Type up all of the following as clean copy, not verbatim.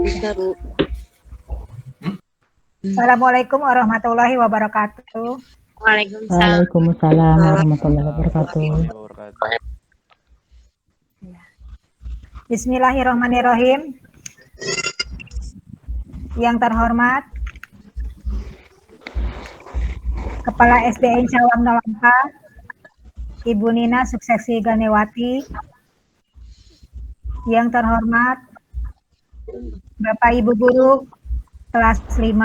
Bisa, Bu. Assalamualaikum warahmatullahi wabarakatuh. Waalaikumsalam. Waalaikumsalam warahmatullahi wabarakatuh. Bismillahirrahmanirrahim. Yang terhormat Kepala SDN Cawang 04, Ibu Nina Suksesi Ganewati. Yang terhormat Bapak Ibu Guru kelas 5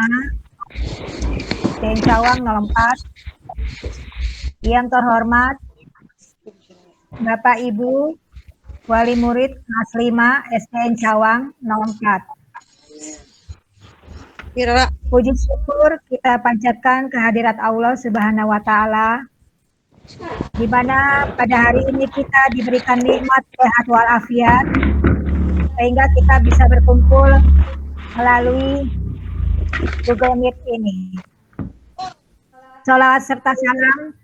SDN Cawang 04. Yang terhormat Bapak Ibu Wali Murid kelas 5 SDN Cawang 04. Puji syukur kita panjatkan kehadirat Allah Subhanahu wa Ta'ala, di mana pada hari ini kita diberikan nikmat sehat walafiat, sehingga kita bisa berkumpul melalui Google Meet ini. Sholawat serta salam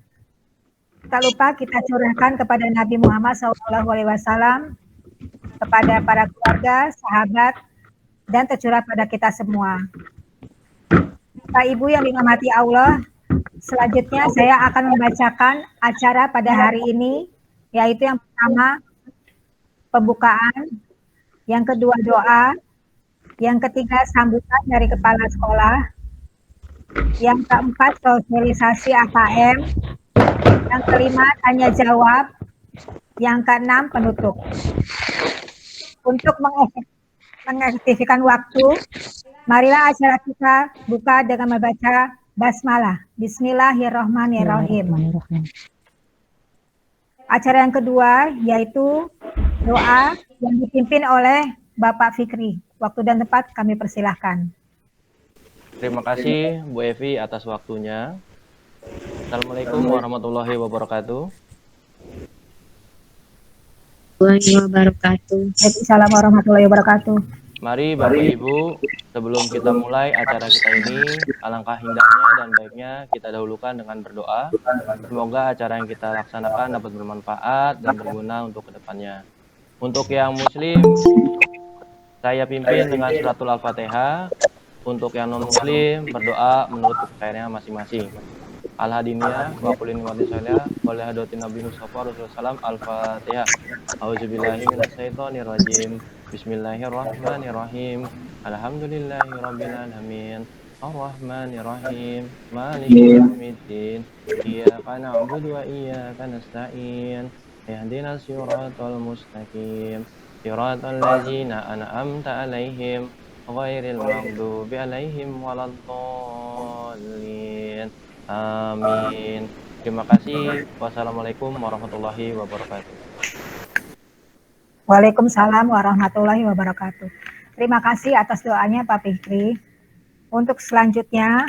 tak lupa kita curahkan kepada Nabi Muhammad SAW, kepada para keluarga, sahabat, dan tercurah pada kita semua. Bapak Ibu yang dirahmati Allah, selanjutnya saya akan membacakan acara pada hari ini, yaitu yang pertama pembukaan, yang kedua doa, yang ketiga sambutan dari kepala sekolah, yang keempat sosialisasi AKM, yang kelima tanya jawab, yang keenam penutup. Untuk mengefektifkan waktu, marilah acara kita buka dengan membaca basmalah. Bismillahirrahmanirrahim. Acara yang kedua yaitu doa yang dipimpin oleh Bapak Fikri. Waktu dan tempat kami persilahkan. Terima kasih Bu Evi atas waktunya. Assalamualaikum warahmatullahi wabarakatuh. Waalaikumsalam warahmatullahi wabarakatuh. Mari Bapak Ibu, sebelum kita mulai acara kita ini, alangkah indahnya dan baiknya kita dahulukan dengan berdoa. Semoga acara yang kita laksanakan dapat bermanfaat dan berguna untuk kedepannya. Untuk yang Muslim, saya pimpin dengan suratul Al-Fatihah. Untuk yang non-Muslim, berdoa menurut kepercayaannya masing-masing. Al-Hadiniyah, wa kulin wati salih, wa lihadotin Nabi Mustafa Rasulullah Al-Fatihah. A'udzubillahi minasyaitonirrajim. Bismillahirrahmanirrahim. Alhamdulillahirabbil alamin. Ar-Rahmanirrahim. Maliki yaumiddin. Iyyaka na'budu wa iyyaka nasta'in. Ihdinas siratal mustaqim. Siratal ladzina an'amta 'alaihim ghairil maghdubi 'alaihim waladdallin. Amin. Terima kasih. Wassalamualaikum warahmatullahi wabarakatuh. Waalaikumsalam warahmatullahi wabarakatuh. Terima kasih atas doanya Pak Fikri. Untuk selanjutnya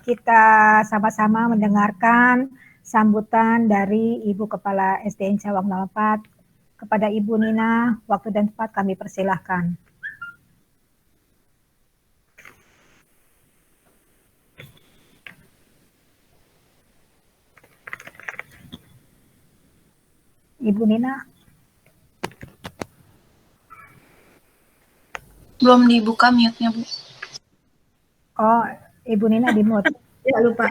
kita sama-sama mendengarkan sambutan dari Ibu Kepala SDN Cawang 04 kepada Ibu Nina. Waktu dan tempat kami persilahkan. Ibu Nina. Belum dibuka mute-nya, Bu. Oh, Ibu Nina di mute. Ya, lupa.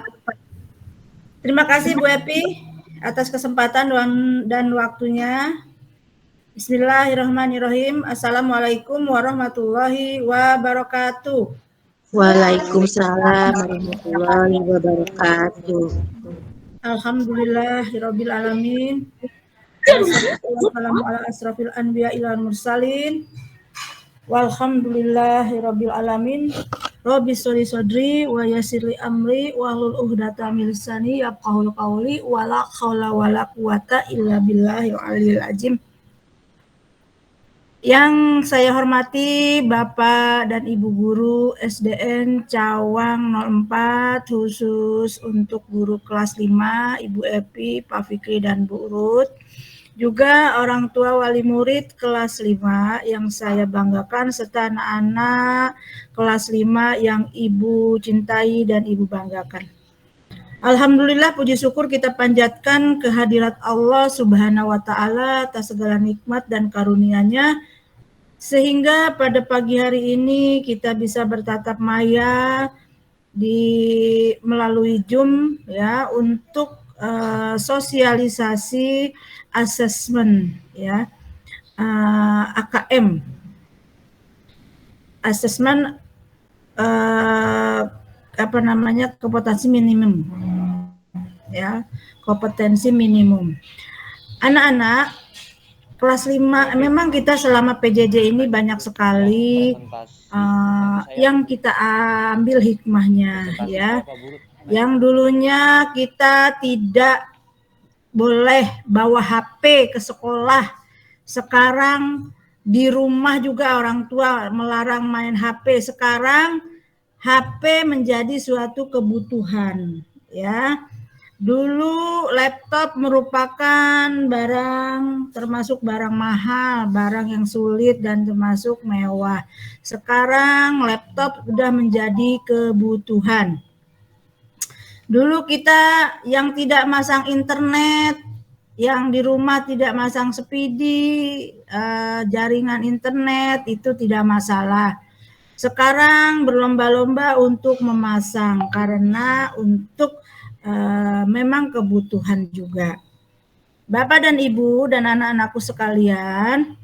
Terima kasih Bu Epi atas kesempatan dan waktunya. Bismillahirrahmanirrahim. Assalamualaikum warahmatullahi wabarakatuh. Waalaikumsalam warahmatullahi wabarakatuh. Alhamdulillahirabbil alamin. Wassalamu ala asrafil anbiya wal mursalin. Walhamdulillahirabbil alamin. Rabbi sholli shodri wa yassirli amri wahlul 'uqdatam min lisani yafqahul qawli wala haula wala quwata illa billahil aliyil azim. Yang saya hormati Bapak dan Ibu Guru SDN Cawang 04, khusus untuk guru kelas 5, Ibu Epi, Pak Fikri, dan Bu Ruth. Juga orang tua wali murid kelas 5 yang saya banggakan, serta anak-anak kelas 5 yang Ibu cintai dan Ibu banggakan. Alhamdulillah, puji syukur kita panjatkan kehadirat Allah Subhanahu wa Ta'ala atas segala nikmat dan karunia-Nya, sehingga pada pagi hari ini kita bisa bertatap maya melalui Zoom ya untuk sosialisasi asesmen ya, AKM, asesmen kompetensi minimum ya, kompetensi minimum. Anak-anak kelas 5 memang kita selama PJJ ini banyak sekali yang kita ambil hikmahnya ya. Yang dulunya kita tidak boleh bawa HP ke sekolah, sekarang di rumah juga orang tua melarang main HP. Sekarang HP menjadi suatu kebutuhan ya. Dulu laptop merupakan barang, termasuk barang mahal, barang yang sulit dan termasuk mewah. Sekarang laptop sudah menjadi kebutuhan. Dulu kita yang tidak masang internet, yang di rumah tidak masang speedy, jaringan internet itu tidak masalah. Sekarang berlomba-lomba untuk memasang karena untuk memang kebutuhan juga. Bapak dan Ibu dan anak-anakku sekalian,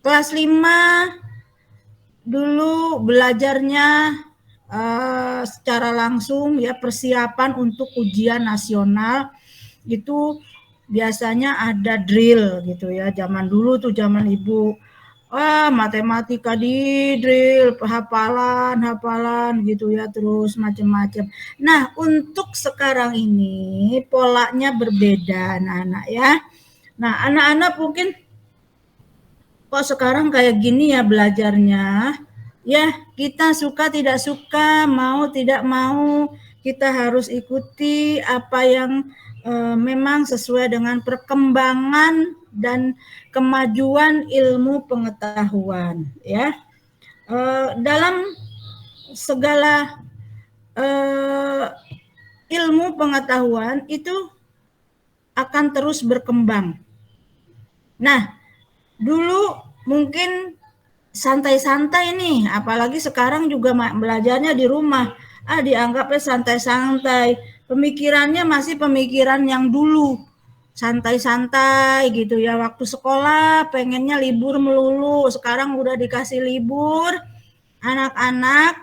kelas 5 dulu belajarnya secara langsung ya, persiapan untuk ujian nasional itu biasanya ada drill gitu ya. Zaman dulu tuh zaman Ibu, matematika di drill, hafalan gitu ya, terus macam-macam. Nah, untuk sekarang ini polanya berbeda anak-anak ya. Nah, anak-anak mungkin kok sekarang kayak gini ya belajarnya. Ya, kita suka tidak suka, mau tidak mau, kita harus ikuti apa yang memang sesuai dengan perkembangan dan kemajuan ilmu pengetahuan ya. Dalam segala ilmu pengetahuan itu akan terus berkembang. Nah, dulu mungkin santai-santai nih, apalagi sekarang juga belajarnya di rumah. Dianggapnya santai-santai. Pemikirannya masih pemikiran yang dulu. Santai-santai gitu ya. Waktu sekolah pengennya libur melulu. Sekarang udah dikasih libur. Anak-anak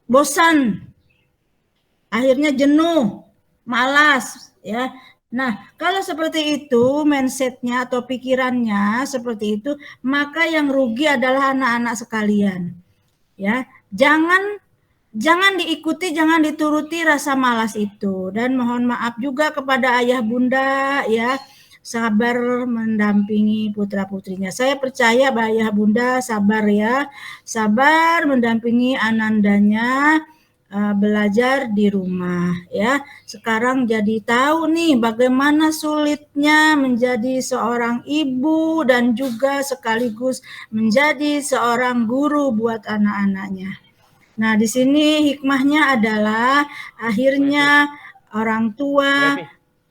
bosan. Akhirnya jenuh, malas ya. Nah, kalau seperti itu mindsetnya atau pikirannya seperti itu, maka yang rugi adalah anak-anak sekalian. Ya, jangan diikuti, jangan dituruti rasa malas itu. Dan mohon maaf juga kepada ayah bunda ya, sabar mendampingi putra-putrinya. Saya percaya bahwa ayah bunda sabar ya, sabar mendampingi anandanya belajar di rumah ya. Sekarang jadi tahu nih bagaimana sulitnya menjadi seorang ibu dan juga sekaligus menjadi seorang guru buat anak-anaknya. Nah, di sini hikmahnya adalah akhirnya orang tua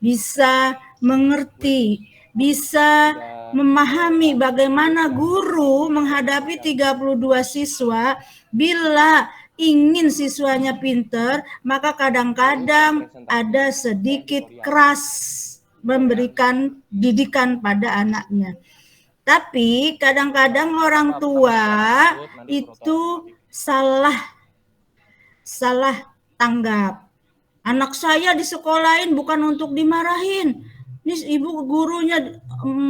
bisa mengerti, bisa memahami bagaimana guru menghadapi 32 siswa. Bila ingin siswanya pinter, maka kadang-kadang ada sedikit keras memberikan didikan pada anaknya. Tapi kadang-kadang orang tua itu salah tanggap. Anak saya disekolahin bukan untuk dimarahin. Ini ibu gurunya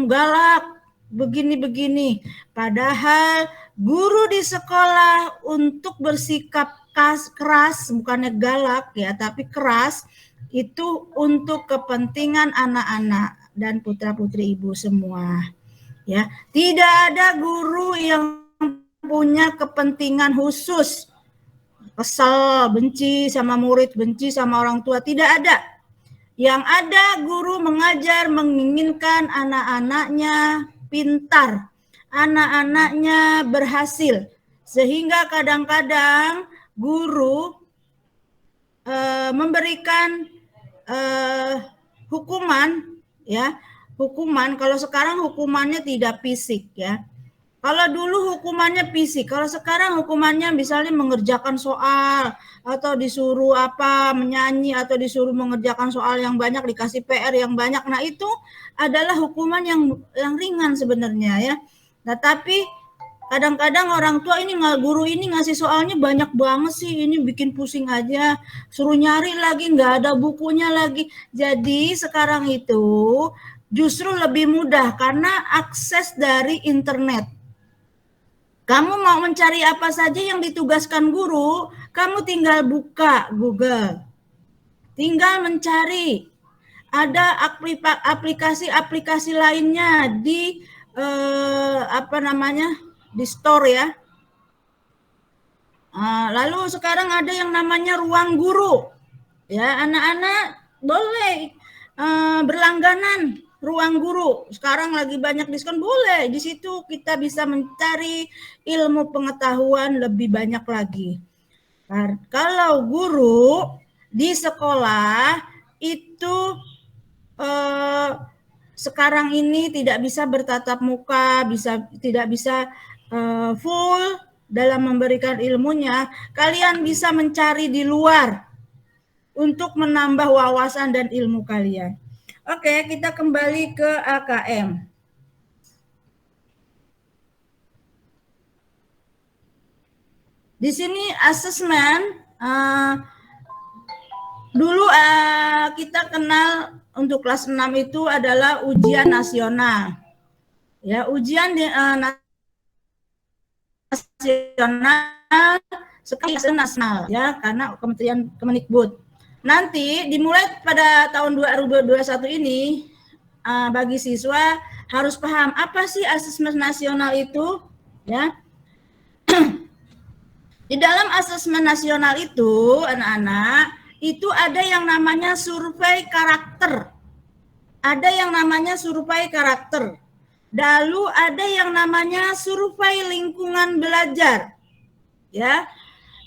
galak, begini-begini. Padahal guru di sekolah untuk bersikap keras, bukannya galak ya, tapi keras, itu untuk kepentingan anak-anak dan putra-putri ibu semua. Ya, tidak ada guru yang punya kepentingan khusus, kesel, benci sama murid, benci sama orang tua, tidak ada. Yang ada guru mengajar menginginkan anak-anaknya pintar, anak-anaknya berhasil, sehingga kadang-kadang guru memberikan hukuman ya, hukuman, kalau sekarang hukumannya tidak fisik ya. Kalau dulu hukumannya fisik, kalau sekarang hukumannya misalnya mengerjakan soal atau disuruh apa menyanyi atau disuruh mengerjakan soal yang banyak, dikasih PR yang banyak. Nah, itu adalah hukuman yang ringan sebenarnya ya. Nah, tapi kadang-kadang orang tua ini guru ini ngasih soalnya banyak banget sih, ini bikin pusing aja, suruh nyari lagi, nggak ada bukunya lagi. Jadi sekarang itu justru lebih mudah karena akses dari internet. Kamu mau mencari apa saja yang ditugaskan guru, kamu tinggal buka Google. Tinggal mencari. Ada aplikasi-aplikasi lainnya di di store ya. Lalu sekarang ada yang namanya ruang guru. Ya, anak-anak boleh berlangganan ruang guru. Sekarang lagi banyak diskon, boleh. Di situ kita bisa mencari ilmu pengetahuan lebih banyak lagi. Nah, kalau guru di sekolah itu sekarang ini tidak bisa bertatap muka, tidak bisa full dalam memberikan ilmunya. Kalian bisa mencari di luar untuk menambah wawasan dan ilmu kalian. Oke, kita kembali ke AKM. Di sini asesmen dulu kita kenal untuk kelas 6 itu adalah ujian nasional. Ya, ujian nasional sekali nasional ya, karena Kementerian Kemendikbud. Nanti dimulai pada tahun 2021 ini bagi siswa harus paham apa sih asesmen nasional itu ya. Di dalam asesmen nasional itu anak-anak itu ada yang namanya survei karakter. Ada yang namanya survei karakter. Lalu ada yang namanya survei lingkungan belajar. Ya.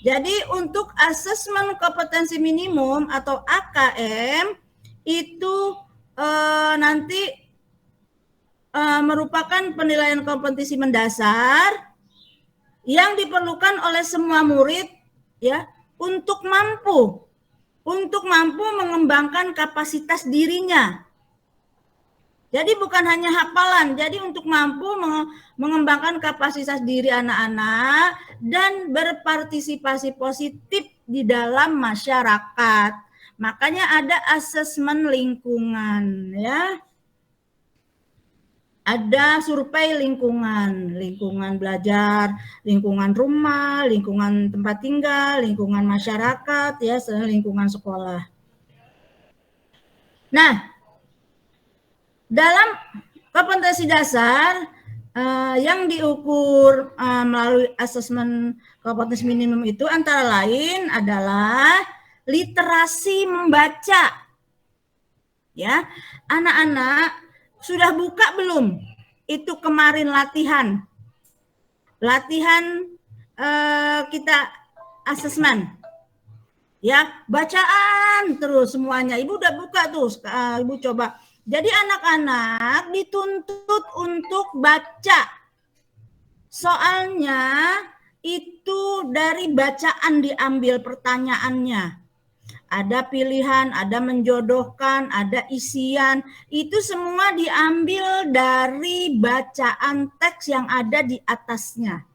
Jadi untuk asesmen kompetensi minimum atau AKM itu nanti merupakan penilaian kompetensi mendasar yang diperlukan oleh semua murid ya untuk mampu mengembangkan kapasitas dirinya. Jadi bukan hanya hafalan, jadi untuk mampu mengembangkan kapasitas diri anak-anak dan berpartisipasi positif di dalam masyarakat. Makanya ada asesmen lingkungan ya. Ada survei lingkungan belajar, lingkungan rumah, lingkungan tempat tinggal, lingkungan masyarakat ya, lingkungan sekolah. Nah, dalam kompetensi dasar yang diukur melalui asesmen kompetensi minimum itu antara lain adalah literasi membaca. Ya, anak-anak sudah buka belum? Itu kemarin latihan kita asesmen. Ya, bacaan terus semuanya. Ibu udah buka tuh, Ibu coba. Jadi anak-anak dituntut untuk baca. Soalnya itu dari bacaan diambil pertanyaannya. Ada pilihan, ada menjodohkan, ada isian. Itu semua diambil dari bacaan teks yang ada di atasnya.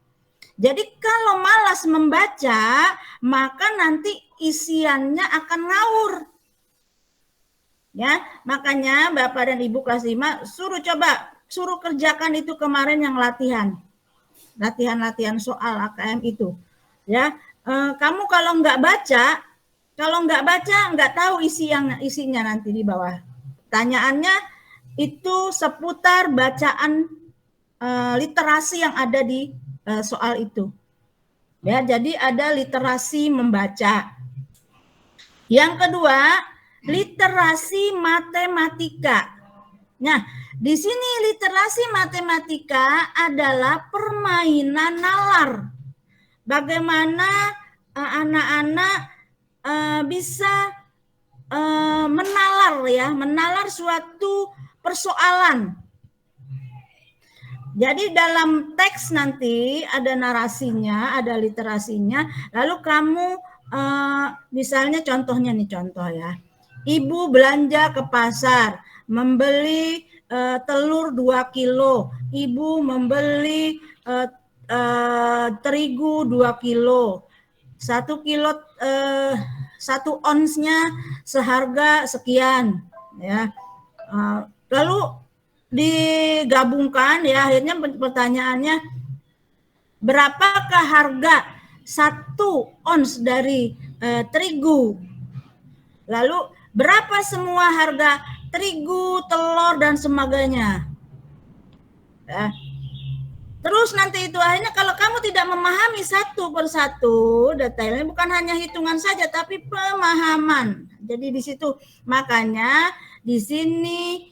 Jadi kalau malas membaca, maka nanti isiannya akan ngawur. Ya, makanya Bapak dan Ibu kelas 5 suruh kerjakan itu kemarin yang latihan soal AKM itu. Ya, kamu kalau nggak baca nggak tahu isinya nanti di bawah. Pertanyaannya itu seputar bacaan literasi yang ada di soal itu. Ya, jadi ada literasi membaca. Yang kedua, literasi matematika. Nah, di sini literasi matematika adalah permainan nalar. Bagaimana anak-anak bisa menalar suatu persoalan. Jadi dalam teks nanti ada narasinya, ada literasinya, lalu kamu misalnya contohnya nih, contoh ya. Ibu belanja ke pasar, membeli telur 2 kilo, ibu membeli terigu 2 kilo, 1 kilo 1 onsnya seharga sekian, ya. Lalu digabungkan, ya, akhirnya pertanyaannya, berapakah harga 1 ons dari terigu? Lalu berapa semua harga terigu, telur, dan sebagainya? Ya. Terus nanti itu akhirnya kalau kamu tidak memahami satu persatu detailnya, bukan hanya hitungan saja tapi pemahaman. Jadi di situ makanya di sini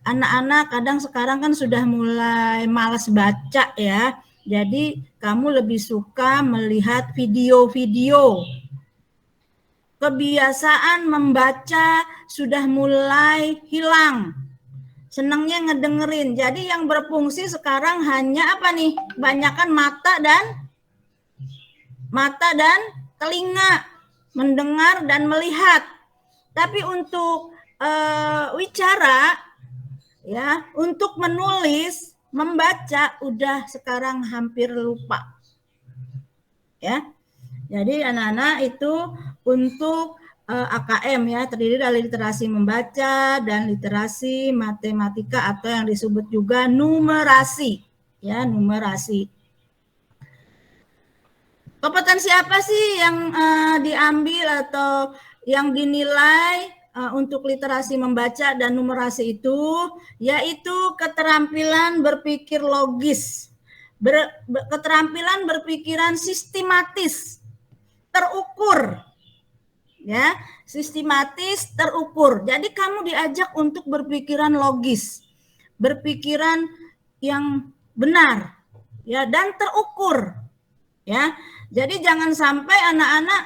anak-anak kadang sekarang kan sudah mulai malas baca ya. Jadi kamu lebih suka melihat video-video. Kebiasaan membaca sudah mulai hilang. Senangnya ngedengerin. Jadi yang berfungsi sekarang hanya apa nih? Banyakan mata dan telinga, mendengar dan melihat. Tapi untuk wicara, ya, untuk menulis, membaca udah sekarang hampir lupa. Ya. Jadi anak-anak itu untuk AKM ya, terdiri dari literasi membaca dan literasi matematika atau yang disebut juga numerasi. Ya, numerasi. Kompetensi apa sih yang diambil atau yang dinilai untuk literasi membaca dan numerasi itu, yaitu keterampilan berpikir logis, keterampilan berpikiran sistematis, terukur, ya, sistematis, terukur. Jadi kamu diajak untuk berpikiran logis, berpikiran yang benar, ya, dan terukur, ya. Jadi jangan sampai anak-anak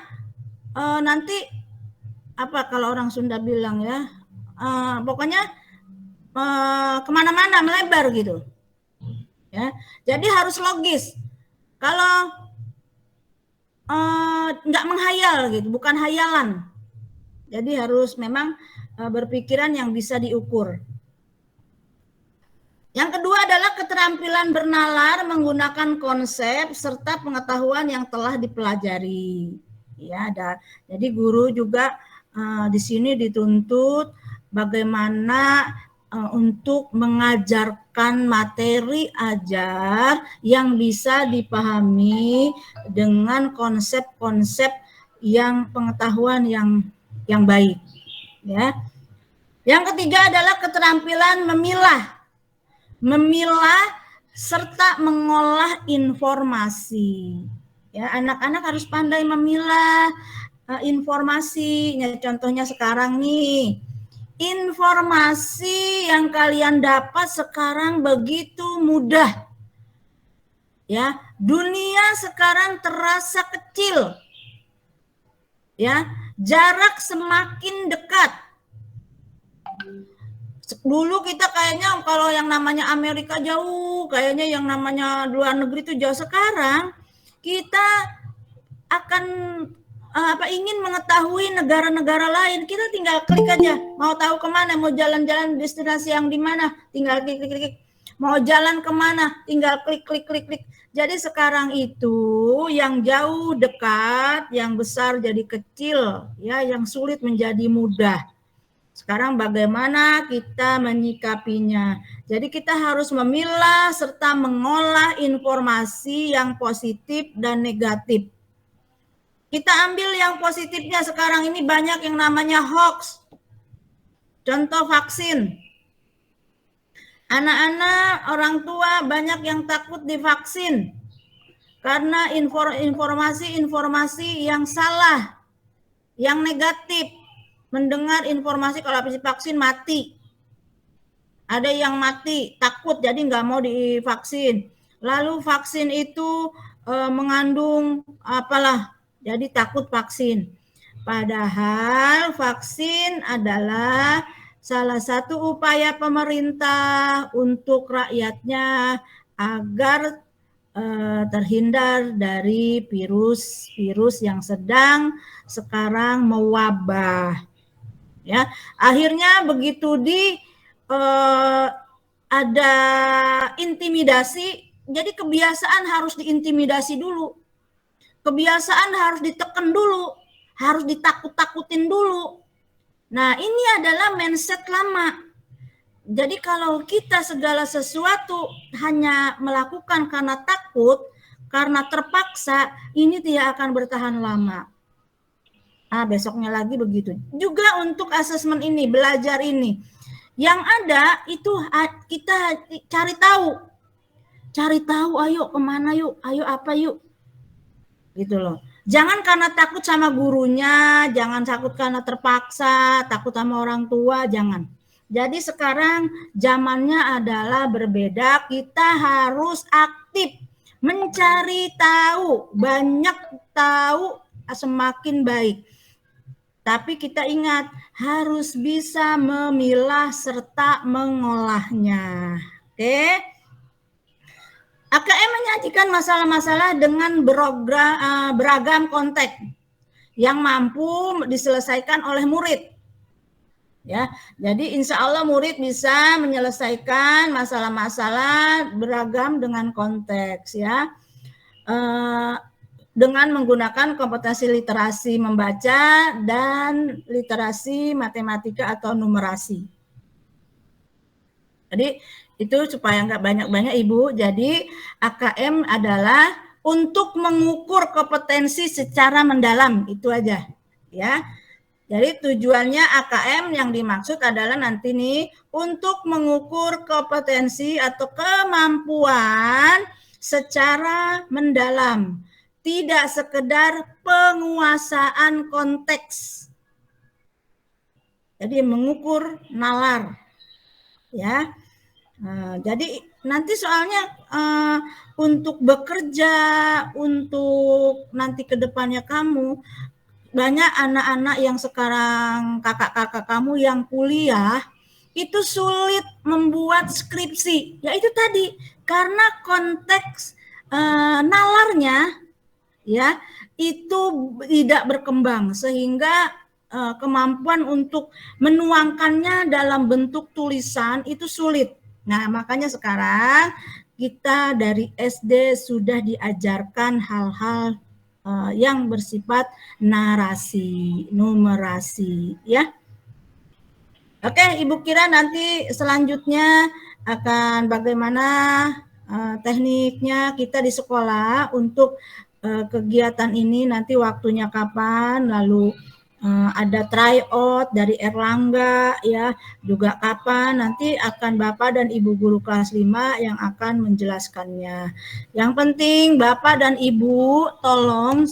nanti apa kalau orang Sunda bilang ya, pokoknya kemana-mana melebar gitu, ya. Jadi harus logis. Kalau nggak menghayal gitu, bukan hayalan. Jadi harus memang berpikiran yang bisa diukur. Yang kedua adalah keterampilan bernalar menggunakan konsep serta pengetahuan yang telah dipelajari. Ya, jadi guru juga di sini dituntut bagaimana untuk mengajarkan materi ajar yang bisa dipahami dengan konsep-konsep yang pengetahuan yang baik. Ya. Yang ketiga adalah keterampilan memilah serta mengolah informasi. Ya, anak-anak harus pandai memilah informasi. Ya, contohnya sekarang nih, informasi yang kalian dapat sekarang begitu mudah. Ya, dunia sekarang terasa kecil. Ya, jarak semakin dekat. Dulu kita kayaknya kalau yang namanya Amerika jauh, kayaknya yang namanya luar negeri itu jauh. Sekarang kita akan ingin mengetahui negara-negara lain, kita tinggal klik aja. Mau tahu kemana, mau jalan-jalan destinasi yang di mana, tinggal klik. Mau jalan kemana, tinggal klik. Jadi sekarang itu yang jauh dekat, yang besar jadi kecil, ya, yang sulit menjadi mudah. Sekarang bagaimana kita menyikapinya? Jadi kita harus memilah serta mengolah informasi yang positif dan negatif. Kita ambil yang positifnya. Sekarang ini banyak yang namanya hoax. Contoh vaksin. Anak-anak, orang tua banyak yang takut divaksin karena informasi-informasi yang salah, yang negatif. Mendengar informasi kalau habis divaksin mati. Ada yang mati, takut jadi nggak mau divaksin. Lalu vaksin itu mengandung apalah, jadi takut vaksin. Padahal vaksin adalah salah satu upaya pemerintah untuk rakyatnya agar terhindar dari virus yang sedang sekarang mewabah. Ya, akhirnya begitu ada intimidasi, jadi kebiasaan harus diintimidasi dulu, kebiasaan harus ditekan dulu, harus ditakut-takutin dulu. Nah, ini adalah mindset lama. Jadi kalau kita segala sesuatu hanya melakukan karena takut, karena terpaksa, ini tidak akan bertahan lama. Besoknya lagi begitu. Juga untuk asesmen ini, belajar ini. Yang ada itu kita cari tahu. Cari tahu, ayo kemana yuk, ayo apa yuk. Gitu loh. Jangan karena takut sama gurunya, jangan takut karena terpaksa, takut sama orang tua, jangan. Jadi sekarang zamannya adalah berbeda, kita harus aktif mencari tahu, banyak tahu semakin baik. Tapi kita ingat harus bisa memilah serta mengolahnya. Oke? AKM menyajikan masalah-masalah dengan beragam konteks yang mampu diselesaikan oleh murid. Ya, jadi insya Allah murid bisa menyelesaikan masalah-masalah beragam dengan konteks, ya, dengan menggunakan kompetensi literasi membaca dan literasi matematika atau numerasi. Jadi itu supaya nggak banyak-banyak Ibu. Jadi AKM adalah untuk mengukur kompetensi secara mendalam, itu aja, ya. Jadi tujuannya AKM yang dimaksud adalah nanti nih untuk mengukur kompetensi atau kemampuan secara mendalam, tidak sekedar penguasaan konteks. Jadi mengukur nalar, ya. Jadi nanti soalnya untuk bekerja, untuk nanti ke depannya kamu, banyak anak-anak yang sekarang kakak-kakak kamu yang kuliah itu sulit membuat skripsi, ya itu tadi karena konteks nalarnya ya itu tidak berkembang sehingga kemampuan untuk menuangkannya dalam bentuk tulisan itu sulit. Nah, makanya sekarang kita dari SD sudah diajarkan hal-hal yang bersifat narasi, numerasi, ya. Oke, Ibu kira nanti selanjutnya akan bagaimana tekniknya kita di sekolah untuk kegiatan ini, nanti waktunya kapan, lalu ada tryout dari Erlangga, ya, juga kapan, nanti akan Bapak dan Ibu guru kelas 5 yang akan menjelaskannya. Yang penting Bapak dan Ibu tolong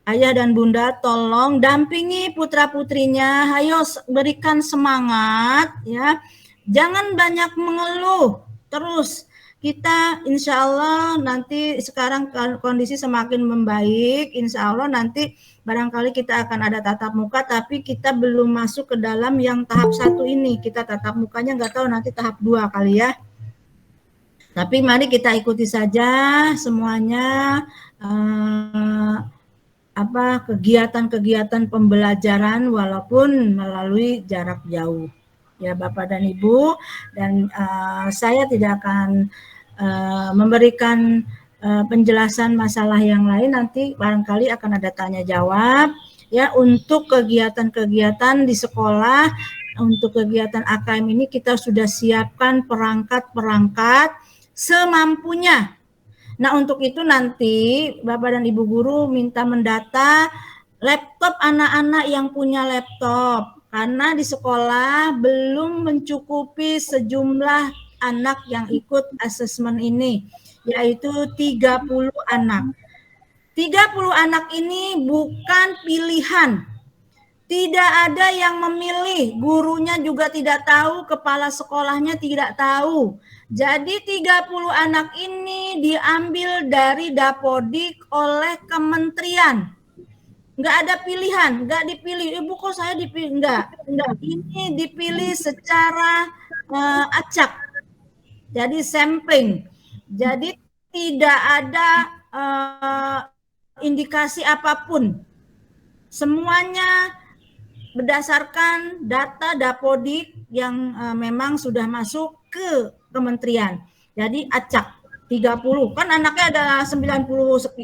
Ayah dan Bunda tolong dampingi putra-putrinya, ayo berikan semangat, ya. Jangan banyak mengeluh terus. Kita insya Allah nanti sekarang kondisi semakin membaik, insya Allah nanti barangkali kita akan ada tatap muka, tapi kita belum masuk ke dalam yang tahap 1 ini. Kita tatap mukanya nggak tahu nanti tahap 2 kali ya. Tapi mari kita ikuti saja semuanya kegiatan-kegiatan pembelajaran walaupun melalui jarak jauh. Ya Bapak dan Ibu, dan saya tidak akan memberikan penjelasan masalah yang lain, nanti barangkali akan ada tanya jawab ya. Untuk kegiatan-kegiatan di sekolah, untuk kegiatan AKM ini kita sudah siapkan perangkat-perangkat semampunya. Nah, untuk itu nanti Bapak dan Ibu guru minta mendata laptop anak-anak yang punya laptop, karena di sekolah belum mencukupi sejumlah anak yang ikut asesmen ini, yaitu 30 anak. 30 anak ini bukan pilihan. Tidak ada yang memilih, gurunya juga tidak tahu, kepala sekolahnya tidak tahu. Jadi 30 anak ini diambil dari Dapodik oleh kementerian. nggak ada pilihan, nggak dipilih. Ibu kok saya dipilih? Enggak. Ini dipilih secara acak. Jadi sampling. Jadi tidak ada indikasi apapun. Semuanya berdasarkan data Dapodik yang memang sudah masuk ke kementerian. Jadi acak 30. Kan anaknya ada 93.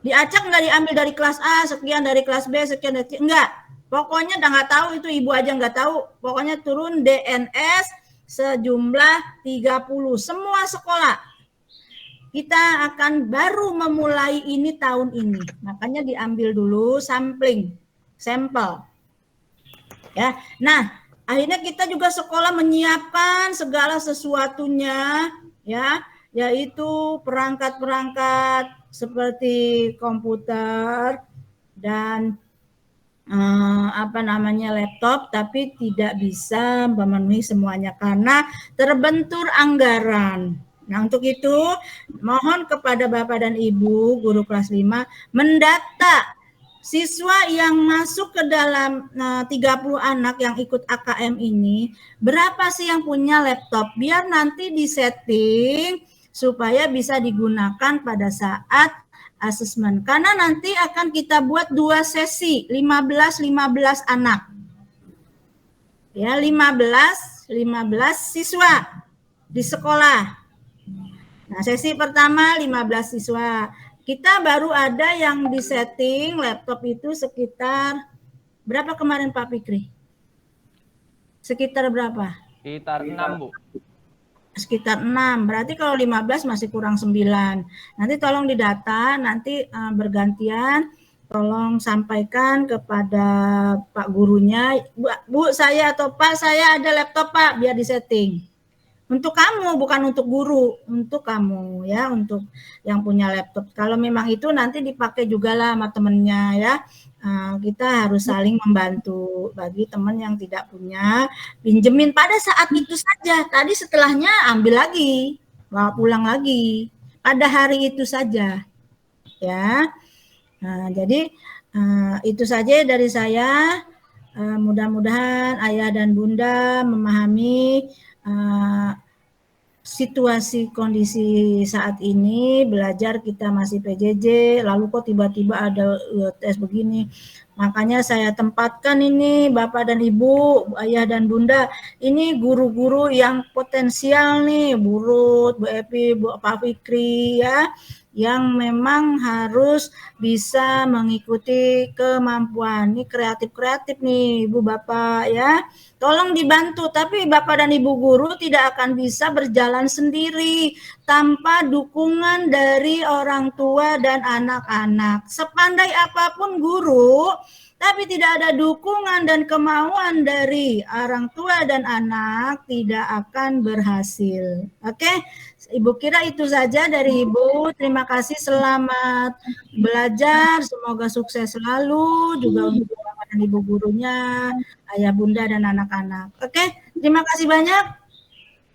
Diacak nggak diambil dari kelas A, sekian dari kelas B, sekian dari enggak. Pokoknya udah nggak tahu, itu ibu aja nggak tahu. Pokoknya turun DNS sejumlah 30. Semua sekolah. Kita akan baru memulai ini tahun ini. Makanya diambil dulu sampling, sampel. Ya. Nah, akhirnya kita juga sekolah menyiapkan segala sesuatunya, ya, yaitu perangkat-perangkat seperti komputer dan laptop, tapi tidak bisa memenuhi semuanya karena terbentur anggaran. Nah, untuk itu mohon kepada Bapak dan Ibu guru kelas 5 mendata siswa yang masuk ke dalam 30 anak yang ikut AKM ini, berapa sih yang punya laptop? Biar nanti disetting supaya bisa digunakan pada saat asesmen. Karena nanti akan kita buat 2 sesi, 15 anak. Ya, 15 siswa di sekolah. Nah, sesi pertama 15 siswa. Kita baru ada yang disetting laptop itu sekitar berapa kemarin Pak Fikri? Sekitar berapa? Sekitar 6, Bu. Sekitar 6. Berarti kalau 15 masih kurang 9. Nanti tolong didata, nanti bergantian tolong sampaikan kepada Pak gurunya, Bu, saya atau Pak, saya ada laptop Pak, biar disetting. Untuk kamu, bukan untuk guru, untuk kamu ya, untuk yang punya laptop. Kalau memang itu nanti dipakai juga lah sama temennya ya. Kita harus saling membantu. Bagi teman yang tidak punya, pinjemin pada saat itu saja. Tadi setelahnya ambil lagi, bawa pulang lagi. Pada hari itu saja, ya. Jadi itu saja dari saya. Mudah-mudahan ayah dan bunda memahami situasi kondisi saat ini. Belajar kita masih PJJ, lalu kok tiba-tiba ada tes begini. Makanya saya tempatkan ini Bapak dan Ibu, ayah dan bunda, ini guru-guru yang potensial nih, Bu Ruth, Bu Epi, Pak Fikri ya, yang memang harus bisa mengikuti kemampuan. Ini kreatif-kreatif nih Ibu Bapak ya. Tolong dibantu, tapi Bapak dan Ibu guru tidak akan bisa berjalan sendiri tanpa dukungan dari orang tua dan anak-anak. Sepandai apapun guru, tapi tidak ada dukungan dan kemauan dari orang tua dan anak, tidak akan berhasil. Oke, Ibu kira itu saja dari Ibu. Terima kasih, selamat belajar, semoga sukses selalu, juga untuk Bapak dan Ibu gurunya, ayah bunda dan anak-anak. Oke, terima kasih banyak.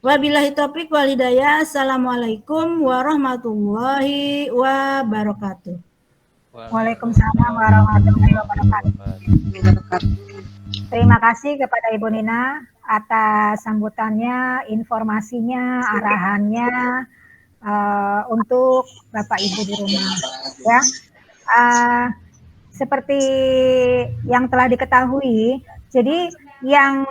Wabillahi taufiq wal hidayah. Assalamualaikum warahmatullahi wabarakatuh. Waalaikumsalam warahmatullahi wabarakatuh. Terima kasih kepada Ibu Nina atas sambutannya, informasinya, arahannya untuk Bapak Ibu di rumah. Ya, seperti yang telah diketahui, jadi yang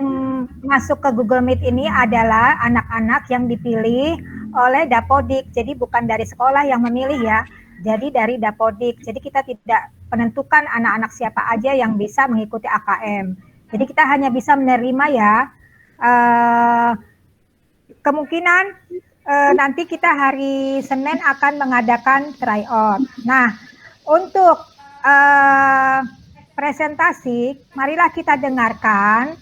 masuk ke Google Meet ini adalah anak-anak yang dipilih oleh Dapodik. Jadi bukan dari sekolah yang memilih ya. Jadi dari Dapodik. Jadi kita tidak menentukan anak-anak siapa aja yang bisa mengikuti AKM. Jadi kita hanya bisa menerima ya. Kemungkinan nanti kita hari Senin akan mengadakan tryout. Nah, untuk presentasi, marilah kita dengarkan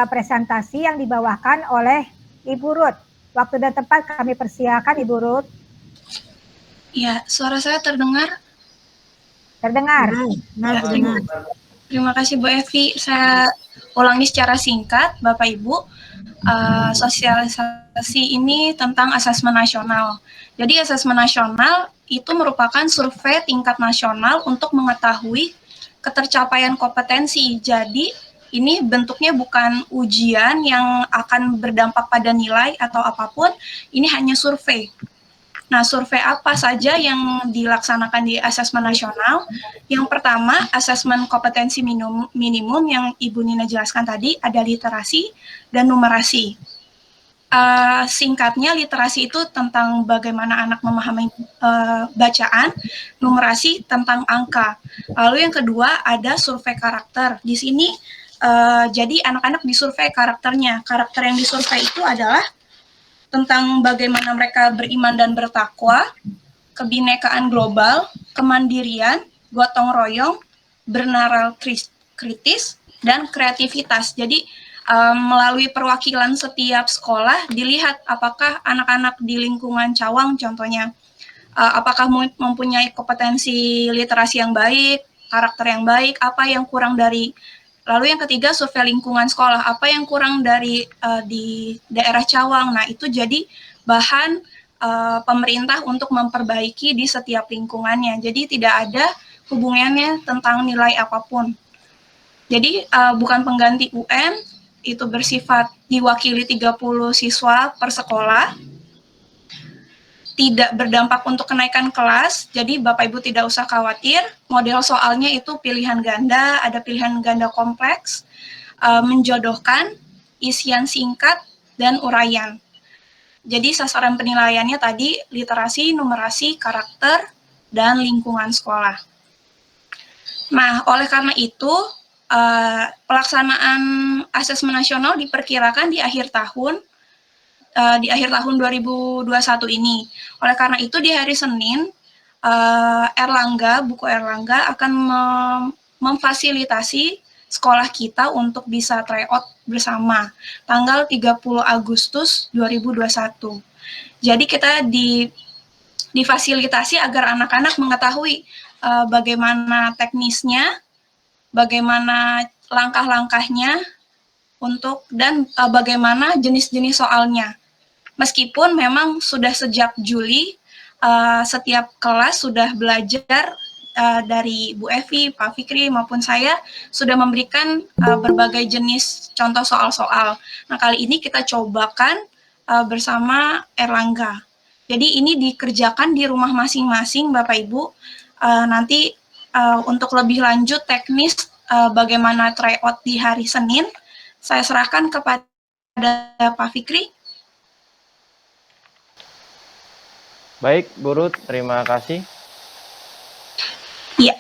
presentasi yang dibawakan oleh Ibu Ruth. Waktu dan tempat kami persilakan Ibu Ruth. Ya, suara saya terdengar? Terdengar. Terima kasih Bu Evi. Saya ulangi secara singkat, Bapak Ibu. Sosialisasi ini tentang asesmen nasional. Jadi asesmen nasional itu merupakan survei tingkat nasional untuk mengetahui ketercapaian kompetensi. Jadi ini bentuknya bukan ujian yang akan berdampak pada nilai atau apapun, ini hanya survei. Nah, survei apa saja yang dilaksanakan di asesmen nasional? Yang pertama, asesmen kompetensi minimum yang Ibu Nina jelaskan tadi, ada literasi dan numerasi. Singkatnya, literasi itu tentang bagaimana anak memahami bacaan, numerasi tentang angka. Lalu yang kedua, ada survei karakter. Di sini, jadi anak-anak disurvei karakternya. Karakter yang disurvei itu adalah tentang bagaimana mereka beriman dan bertakwa, kebinekaan global, kemandirian, gotong royong, bernaral kritis, dan kreativitas. Jadi melalui perwakilan setiap sekolah dilihat apakah anak-anak di lingkungan Cawang contohnya apakah mempunyai kompetensi literasi yang baik, karakter yang baik, apa yang kurang dari. Lalu yang ketiga, survei lingkungan sekolah, apa yang kurang dari di daerah Cawang. Nah, itu jadi bahan pemerintah untuk memperbaiki di setiap lingkungannya. Jadi tidak ada hubungannya tentang nilai apapun. Jadi bukan pengganti UN, itu bersifat diwakili 30 siswa per sekolah, tidak berdampak untuk kenaikan kelas, jadi Bapak Ibu tidak usah khawatir. Model soalnya itu pilihan ganda, ada pilihan ganda kompleks, menjodohkan, isian singkat, dan uraian. Jadi sasaran penilaiannya tadi literasi, numerasi, karakter, dan lingkungan sekolah. Nah, oleh karena itu, pelaksanaan asesmen nasional diperkirakan di akhir tahun 2021 ini. Oleh karena itu di hari Senin, buku Erlangga akan memfasilitasi sekolah kita untuk bisa tryout bersama tanggal 30 Agustus 2021. Jadi kita difasilitasi agar anak-anak mengetahui bagaimana teknisnya, bagaimana langkah-langkahnya dan bagaimana jenis-jenis soalnya. Meskipun memang sudah sejak Juli, setiap kelas sudah belajar dari Bu Evi, Pak Fikri, maupun saya sudah memberikan berbagai jenis contoh soal-soal. Nah, kali ini kita cobakan bersama Erlangga. Jadi ini dikerjakan di rumah masing-masing, Bapak Ibu. Nanti untuk lebih lanjut teknis bagaimana tryout di hari Senin, saya serahkan kepada Pak Fikri. Baik, Bu Ruth, terima kasih. Iya,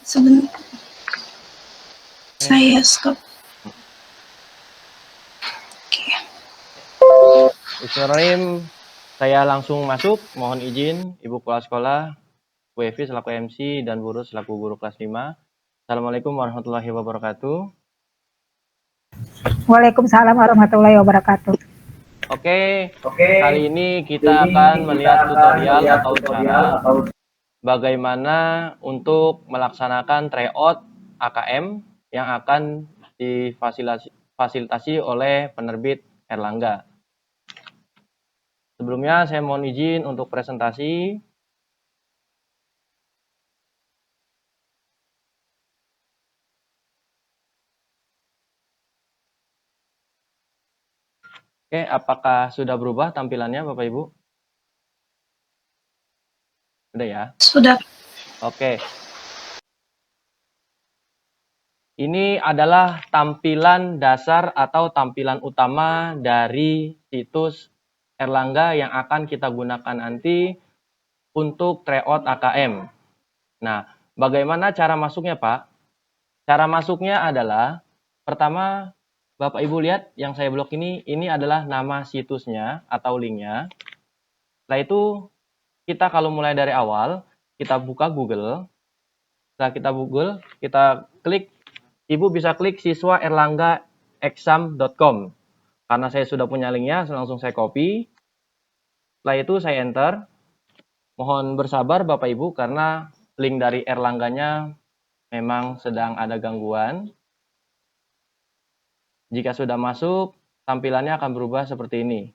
sebentar. Saya stop. Oke. Bismillahirrahmanirrahim. Saya langsung masuk. Mohon izin Ibu Kepala Sekolah, Bu Evi selaku MC, dan Bu Ruth selaku guru kelas 5. Assalamualaikum warahmatullahi wabarakatuh. Waalaikumsalam warahmatullahi wabarakatuh. Oke, kali ini kita akan melihat tutorial atau cara bagaimana untuk melaksanakan tryout AKM yang akan difasilitasi oleh penerbit Erlangga. Sebelumnya saya mohon izin untuk presentasi. Oke, apakah sudah berubah tampilannya Bapak Ibu? Sudah ya? Sudah. Oke. Ini adalah tampilan dasar atau tampilan utama dari situs Erlangga yang akan kita gunakan nanti untuk tryout AKM. Nah, bagaimana cara masuknya, Pak? Cara masuknya adalah, pertama, Bapak Ibu lihat yang saya blok ini adalah nama situsnya atau linknya. Setelah itu, kita kalau mulai dari awal, kita buka Google. Setelah kita Google, kita klik, Ibu bisa klik siswaerlanggaexam.com. Karena saya sudah punya linknya, langsung saya copy. Setelah itu saya enter. Mohon bersabar Bapak Ibu karena link dari Erlangganya memang sedang ada gangguan. Jika sudah masuk, tampilannya akan berubah seperti ini.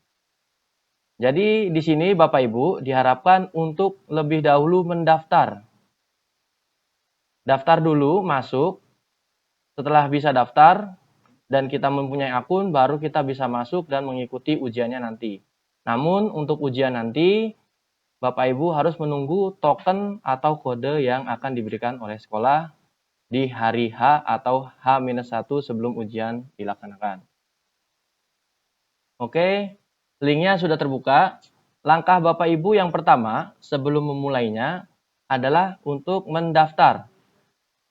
Jadi di sini Bapak Ibu diharapkan untuk lebih dahulu mendaftar. Daftar dulu, masuk. Setelah bisa daftar dan kita mempunyai akun, baru kita bisa masuk dan mengikuti ujiannya nanti. Namun untuk ujian nanti, Bapak Ibu harus menunggu token atau kode yang akan diberikan oleh sekolah di hari H atau H-1 sebelum ujian dilaksanakan. Oke, linknya sudah terbuka. Langkah Bapak Ibu yang pertama sebelum memulainya adalah untuk mendaftar.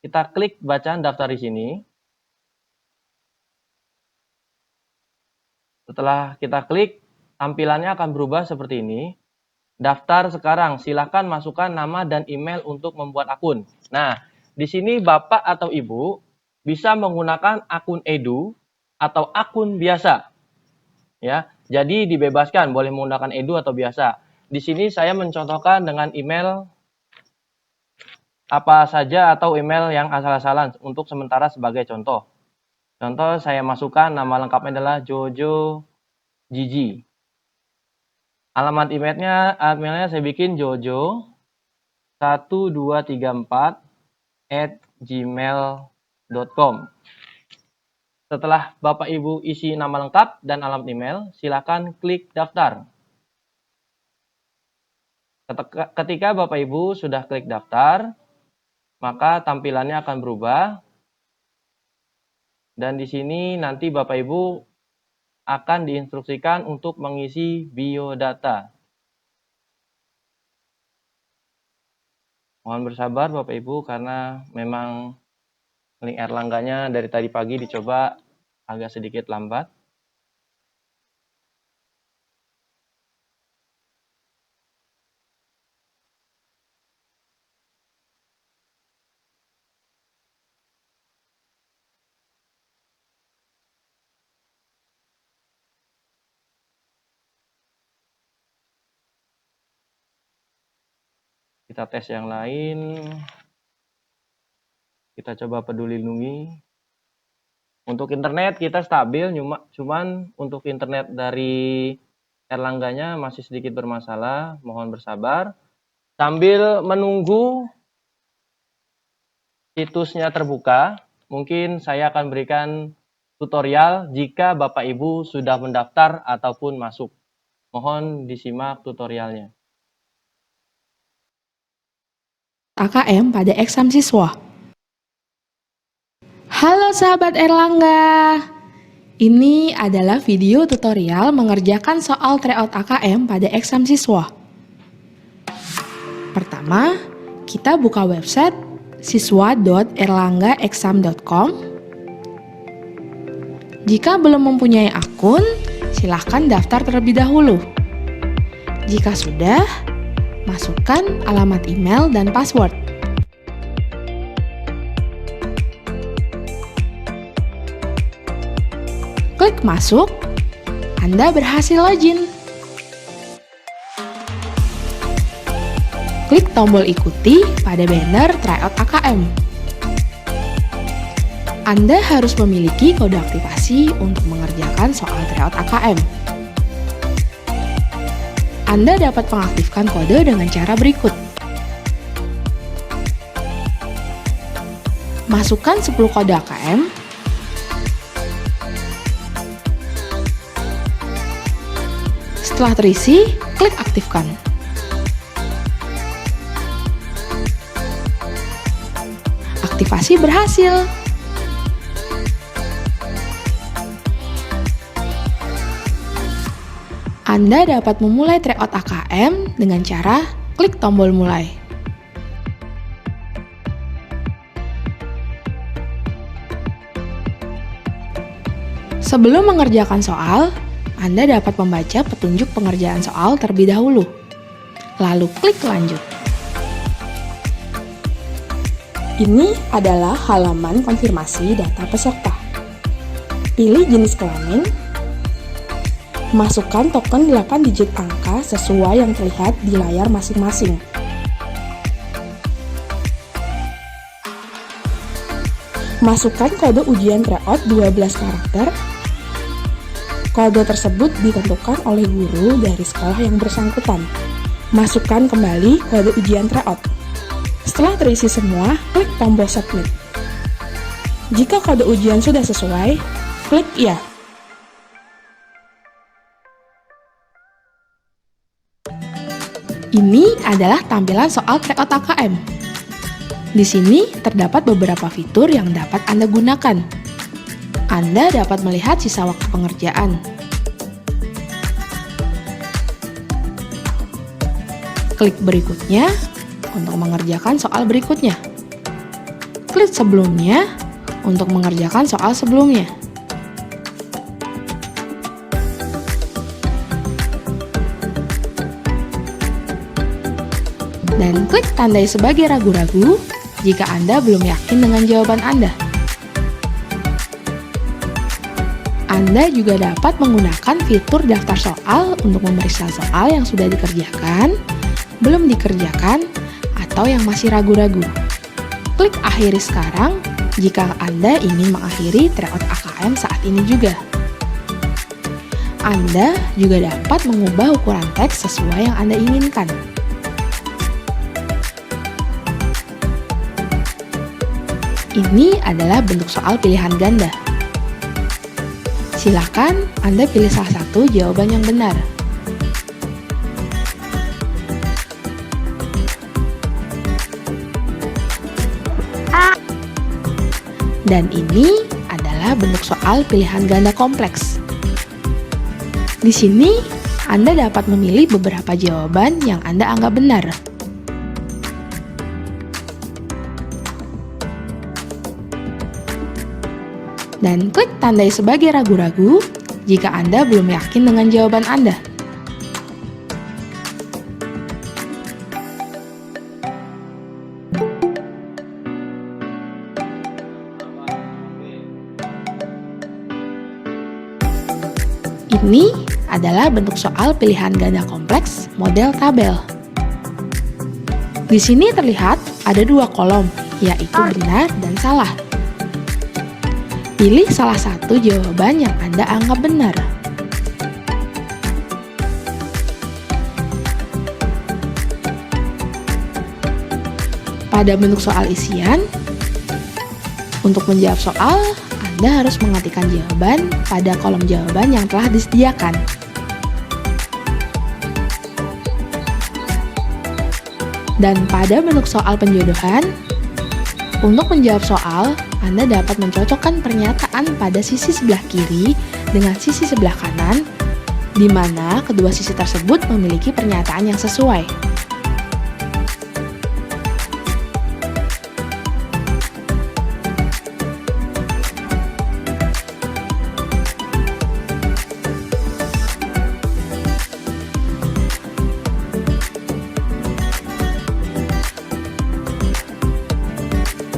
Kita klik bacaan daftar di sini. Setelah kita klik, tampilannya akan berubah seperti ini. Daftar sekarang, silakan masukkan nama dan email untuk membuat akun. Nah, di sini Bapak atau Ibu bisa menggunakan akun Edu atau akun biasa. Ya, jadi dibebaskan boleh menggunakan Edu atau biasa. Di sini saya mencontohkan dengan email apa saja atau email yang asal-asalan untuk sementara sebagai contoh. Contoh saya masukkan nama lengkapnya adalah Jojo Gigi. Alamat emailnya saya bikin jojo1234@gmail.com. Setelah Bapak Ibu isi nama lengkap dan alamat email, silakan klik daftar. Ketika Bapak Ibu sudah klik daftar, maka tampilannya akan berubah. Dan di sini nanti Bapak Ibu akan diinstruksikan untuk mengisi biodata. Mohon bersabar Bapak Ibu karena memang link Erlangganya dari tadi pagi dicoba agak sedikit lambat. Kita tes yang lain. Kita coba Peduli Lindungi. Untuk internet kita stabil, cuman untuk internet dari Erlangganya masih sedikit bermasalah. Mohon bersabar. Sambil menunggu situsnya terbuka, mungkin saya akan berikan tutorial jika Bapak Ibu sudah mendaftar ataupun masuk. Mohon disimak tutorialnya. AKM pada exam siswa. Halo sahabat Erlangga. Ini adalah video tutorial mengerjakan soal tryout AKM pada exam siswa. Pertama, kita buka website siswa.erlanggaexam.com. Jika belum mempunyai akun, silahkan daftar terlebih dahulu. Jika sudah, masukkan alamat email dan password. Klik masuk, Anda berhasil login. Klik tombol ikuti pada banner tryout AKM. Anda harus memiliki kode aktivasi untuk mengerjakan soal tryout AKM. Anda dapat mengaktifkan kode dengan cara berikut. Masukkan 10 kode AKM. Setelah terisi, klik aktifkan. Aktivasi berhasil. Anda dapat memulai tryout AKM dengan cara klik tombol mulai. Sebelum mengerjakan soal, Anda dapat membaca petunjuk pengerjaan soal terlebih dahulu. Lalu klik lanjut. Ini adalah halaman konfirmasi data peserta. Pilih jenis kelamin. Masukkan token 8 digit angka sesuai yang terlihat di layar masing-masing. Masukkan kode ujian tryout 12 karakter. Kode tersebut ditentukan oleh guru dari sekolah yang bersangkutan. Masukkan kembali kode ujian tryout. Setelah terisi semua, klik tombol submit. Jika kode ujian sudah sesuai, klik ya. Ini adalah tampilan soal tryout AKM. Di sini terdapat beberapa fitur yang dapat Anda gunakan. Anda dapat melihat sisa waktu pengerjaan. Klik berikutnya untuk mengerjakan soal berikutnya. Klik sebelumnya untuk mengerjakan soal sebelumnya. Dan klik tandai sebagai ragu-ragu jika Anda belum yakin dengan jawaban Anda. Anda juga dapat menggunakan fitur daftar soal untuk memeriksa soal yang sudah dikerjakan, belum dikerjakan, atau yang masih ragu-ragu. Klik akhiri sekarang jika Anda ingin mengakhiri tryout AKM saat ini juga. Anda juga dapat mengubah ukuran teks sesuai yang Anda inginkan. Ini adalah bentuk soal pilihan ganda. Silakan Anda pilih salah satu jawaban yang benar. Dan ini adalah bentuk soal pilihan ganda kompleks. Di sini, Anda dapat memilih beberapa jawaban yang Anda anggap benar. Dan klik tandai sebagai ragu-ragu jika Anda belum yakin dengan jawaban Anda. Ini adalah bentuk soal pilihan ganda kompleks model tabel. Di sini terlihat ada dua kolom, yaitu benar dan salah. Pilih salah satu jawaban yang Anda anggap benar. Pada bentuk soal isian, untuk menjawab soal, Anda harus mengetikkan jawaban pada kolom jawaban yang telah disediakan. Dan pada bentuk soal penjodohan, untuk menjawab soal, Anda dapat mencocokkan pernyataan pada sisi sebelah kiri dengan sisi sebelah kanan, di mana kedua sisi tersebut memiliki pernyataan yang sesuai.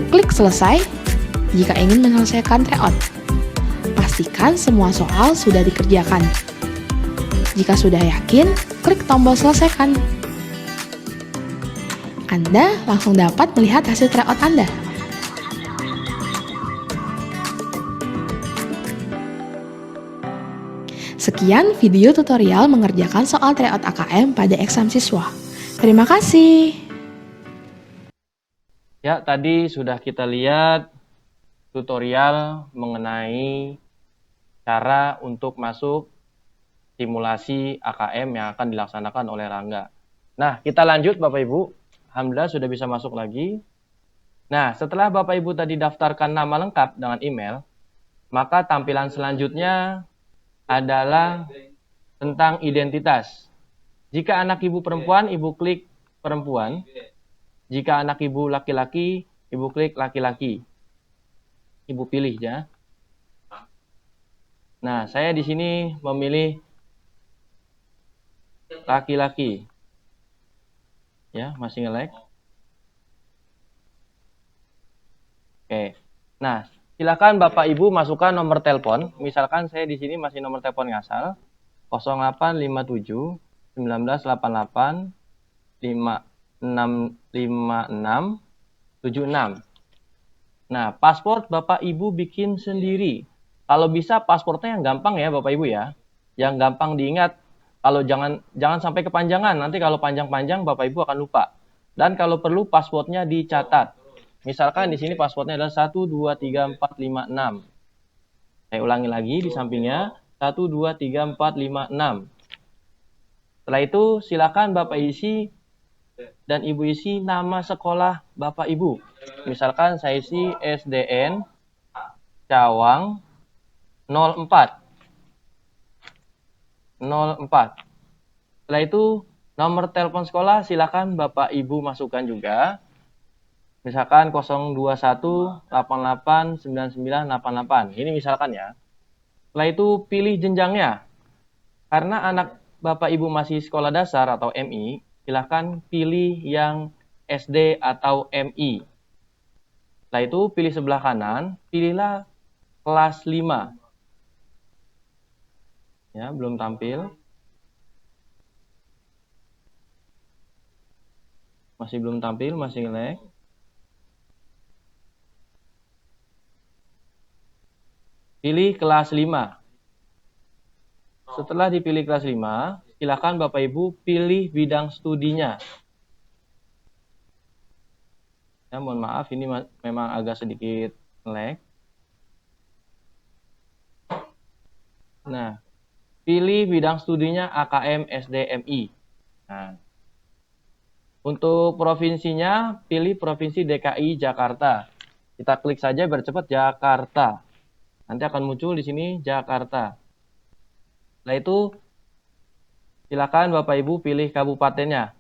Klik selesai jika ingin menyelesaikan tryout. Pastikan semua soal sudah dikerjakan. Jika sudah yakin, klik tombol selesaikan. Anda langsung dapat melihat hasil tryout Anda. Sekian video tutorial mengerjakan soal tryout AKM pada exam siswa. Terima kasih. Ya, tadi sudah kita lihat tutorial mengenai cara untuk masuk simulasi AKM yang akan dilaksanakan oleh Rangga. Nah, kita lanjut Bapak Ibu. Alhamdulillah sudah bisa masuk lagi. Nah, setelah Bapak Ibu tadi daftarkan nama lengkap dengan email, maka tampilan selanjutnya adalah tentang identitas. Jika anak Ibu perempuan, Ibu klik perempuan. Jika anak Ibu laki-laki, Ibu klik laki-laki. Ibu pilih ya. Nah, saya di sini memilih laki-laki. Ya, masih nge-lag. Oke. Nah, silakan Bapak Ibu masukkan nomor telepon. Misalkan saya di sini masih nomor telepon ngasal 0857 1988 5656 76. Nah, paspor Bapak Ibu bikin sendiri. Kalau bisa pasportnya yang gampang ya Bapak Ibu ya. yang gampang diingat. Kalau jangan sampai kepanjangan, nanti kalau panjang-panjang Bapak Ibu akan lupa. Dan kalau perlu passwordnya dicatat. Misalkan di sini passwordnya adalah 123456. Saya ulangi lagi di sampingnya 123456. Setelah itu silakan Bapak isi dan Ibu isi nama sekolah Bapak Ibu. Misalkan saya isi SDN Cawang 04. Setelah itu nomor telepon sekolah silakan Bapak Ibu masukkan juga. Misalkan 021889988. Ini misalkan ya. Setelah itu pilih jenjangnya. Karena anak Bapak Ibu masih sekolah dasar atau MI, silakan pilih yang SD atau MI. Setelah itu pilih sebelah kanan, pilihlah kelas 5. Ya, belum tampil. Masih belum tampil, masih lag. Pilih kelas 5. Setelah dipilih kelas 5, silakan Bapak Ibu pilih bidang studinya. Ya, mohon maaf ini memang agak sedikit lag. Nah, pilih bidang studinya AKM SDMI. Nah, untuk provinsinya, pilih Provinsi DKI Jakarta. Kita klik saja biar cepat Jakarta. Nanti akan muncul di sini Jakarta. Setelah itu, silakan Bapak Ibu pilih kabupatennya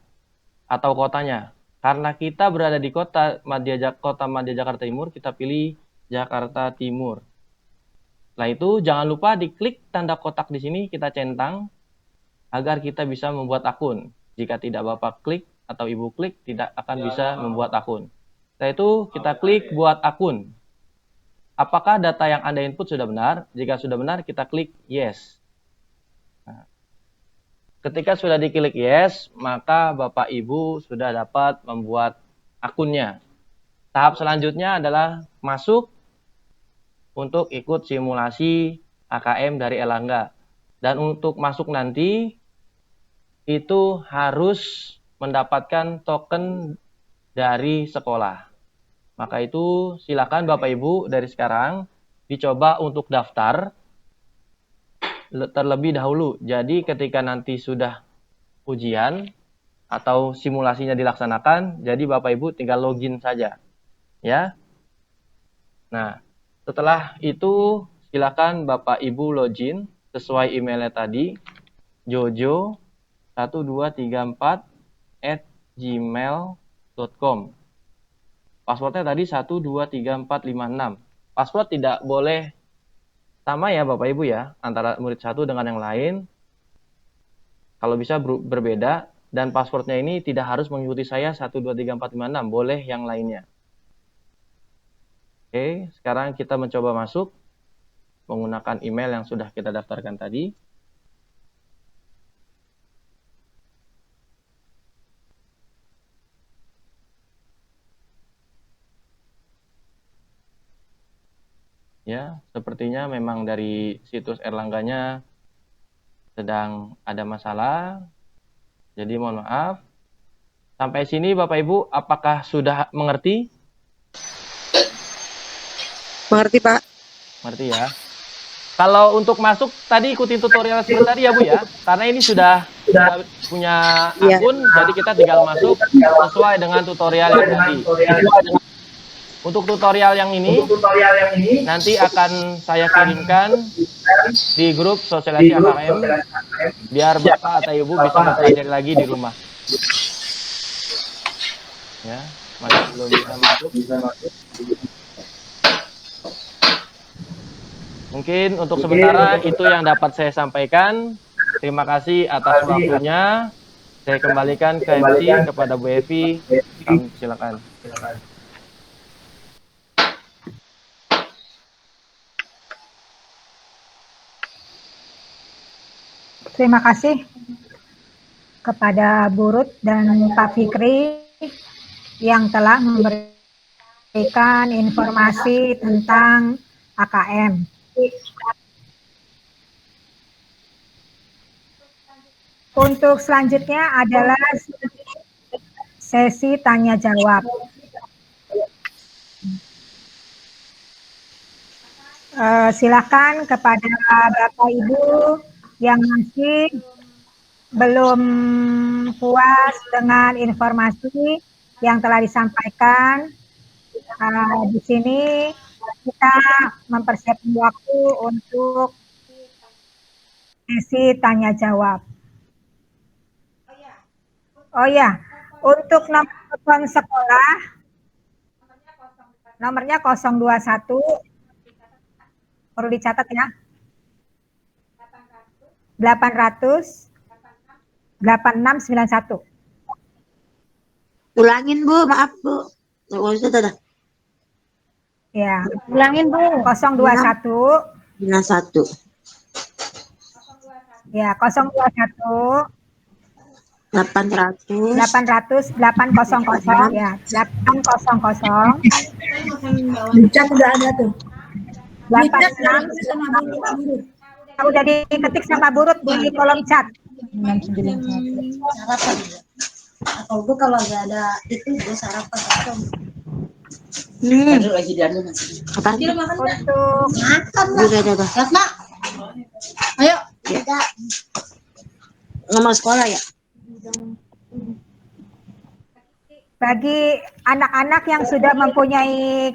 atau kotanya. Karena kita berada di kota Madya Jakarta Timur, kita pilih Jakarta Timur. Setelah itu, jangan lupa diklik tanda kotak di sini, kita centang, agar kita bisa membuat akun. Jika tidak Bapak klik atau Ibu klik, tidak akan bisa membuat akun. Setelah itu, kita klik buat akun. Apakah data yang Anda input sudah benar? Jika sudah benar, kita klik yes. Nah, ketika sudah diklik yes, maka Bapak Ibu sudah dapat membuat akunnya. Tahap selanjutnya adalah masuk untuk ikut simulasi AKM dari Erlangga. Dan untuk masuk nanti, itu harus mendapatkan token dari sekolah. Maka itu silakan Bapak Ibu dari sekarang dicoba untuk daftar terlebih dahulu. Jadi ketika nanti sudah ujian atau simulasinya dilaksanakan, jadi Bapak Ibu tinggal login saja. Ya. Nah, setelah itu silakan Bapak Ibu login sesuai emailnya tadi, jojo1234@gmail.com. Passwordnya tadi 123456. Password tidak boleh sama ya Bapak Ibu ya, antara murid satu dengan yang lain. Kalau bisa berbeda, dan passwordnya ini tidak harus mengikuti saya 123456, boleh yang lainnya. Oke, sekarang kita mencoba masuk menggunakan email yang sudah kita daftarkan tadi. Ya, sepertinya memang dari situs Erlangganya sedang ada masalah. Jadi mohon maaf. Sampai sini Bapak Ibu, apakah sudah mengerti? Mengerti, Pak? Mengerti ya. Kalau untuk masuk tadi ikutin tutorial sebentar ya Bu ya. Karena ini sudah punya akun, jadi kita tinggal masuk sesuai dengan tutorial yang tadi. Untuk tutorial yang ini nanti akan saya kirimkan di grup sosialisasi AKM biar Bapak atau Ibu bisa mempelajari lagi di rumah. Ya, masih belum bisa masuk. Mungkin untuk sementara itu yang dapat saya sampaikan. Terima kasih atas waktunya. Saya kembalikan ke MC kepada Bu Evi. Silakan. Terima kasih kepada Bu Ruth dan Pak Fikri yang telah memberikan informasi tentang AKM. Untuk selanjutnya adalah sesi tanya jawab. Silakan kepada Bapak Ibu yang masih belum puas dengan informasi yang telah disampaikan. Di sini kita mempersiapkan waktu untuk sesi tanya jawab. Oh ya, untuk nomor telepon sekolah, nomornya 021, perlu dicatat ya. 800 8691. Ulangin Bu, maaf Bu. Nggak usah dah. Ya, Ulangin Bu. 021. 91. Ya, 021 800 800 800 ya, 800 Dicat udah ada tuh. 86. Udah diketik sama Burut di kolom chat. 691. sarapan. Atau Bu kalau nggak ada itu gue sarapan. Lagi dan apa? Untuk Udah. Ratna. Ayo. Kita nomor sekolah ya. bagi anak-anak yang sudah mempunyai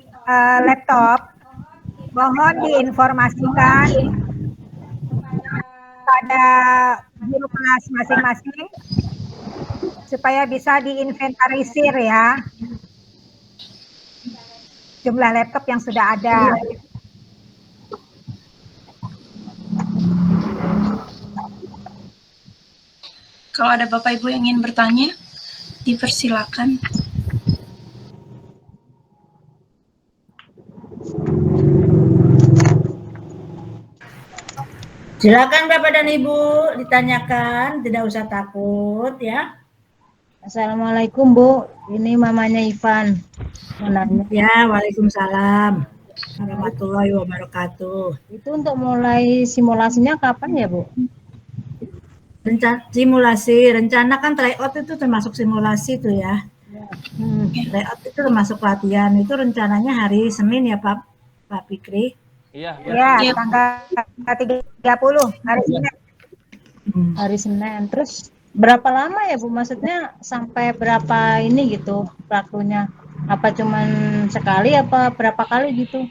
laptop, mohon diinformasikan pada guru kelas masing-masing supaya bisa diinventarisir ya jumlah laptop yang sudah ada. Kalau ada Bapak Ibu yang ingin bertanya, dipersilakan. Silakan Bapak dan Ibu ditanyakan, tidak usah takut ya. Assalamualaikum Bu, ini mamanya Ivan. Mau nanya, Ya, Waalaikumsalam warahmatullahi wabarakatuh. itu untuk mulai simulasinya kapan ya Bu? Rencana kan tryout itu termasuk simulasi tuh ya. Tryout itu termasuk latihan. Itu rencananya hari Senin ya Pak Fikri. Iya. Ya, tanggal 30 hari Senin. Hari Senin. Terus berapa lama ya Bu? Maksudnya sampai berapa ini gitu waktunya? Apa cuman sekali apa berapa kali gitu?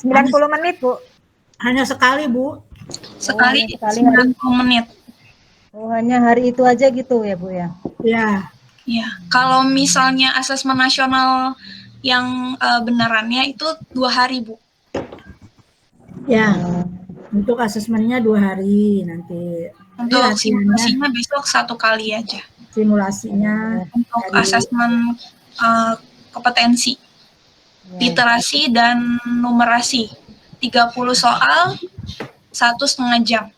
90 menit, Bu. Hanya sekali Bu. Sekali sekali 90 menit. Oh, hanya hari itu aja gitu ya Bu ya? Ya. Ya, kalau misalnya asesmen nasional yang benarannya itu 2 hari, Bu. Ya. Untuk asesmennya 2 hari nanti. Untuk latihannya, simulasinya besok 1 kali aja. simulasinya Untuk dari- asesmen kompetensi, literasi dan numerasi. 30 soal, 1,5 jam.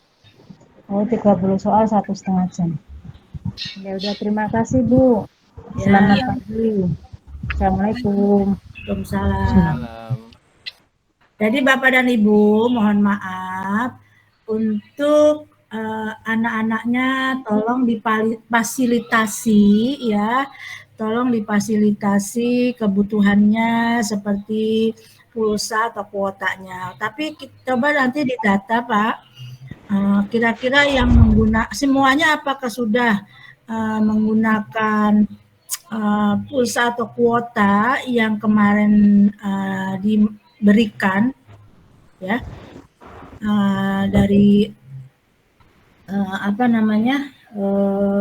Oh, 30 soal 1,5 jam. Ya udah, terima kasih Bu. Selamat pagi. Assalamualaikum. Waalaikumsalam. Salam. Jadi Bapak dan Ibu mohon maaf untuk anak-anaknya tolong difasilitasi ya, tolong difasilitasi kebutuhannya seperti pulsa atau kuotanya. Tapi coba nanti didata Pak, kira-kira yang semuanya apakah sudah menggunakan pulsa atau kuota yang kemarin diberikan ya dari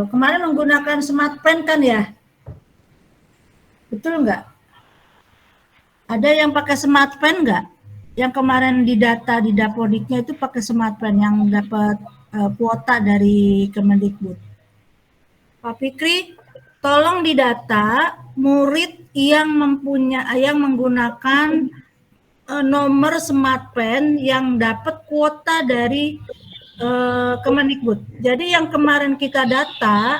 kemarin menggunakan smart pen kan ya, betul nggak? Ada yang pakai smart pen nggak? Yang kemarin didata di Dapodiknya itu pakai smart pen yang dapat kuota dari Kemendikbud. Pak Fikri, tolong didata murid yang menggunakan nomor smart pen yang dapat kuota dari Kemendikbud. Jadi yang kemarin kita data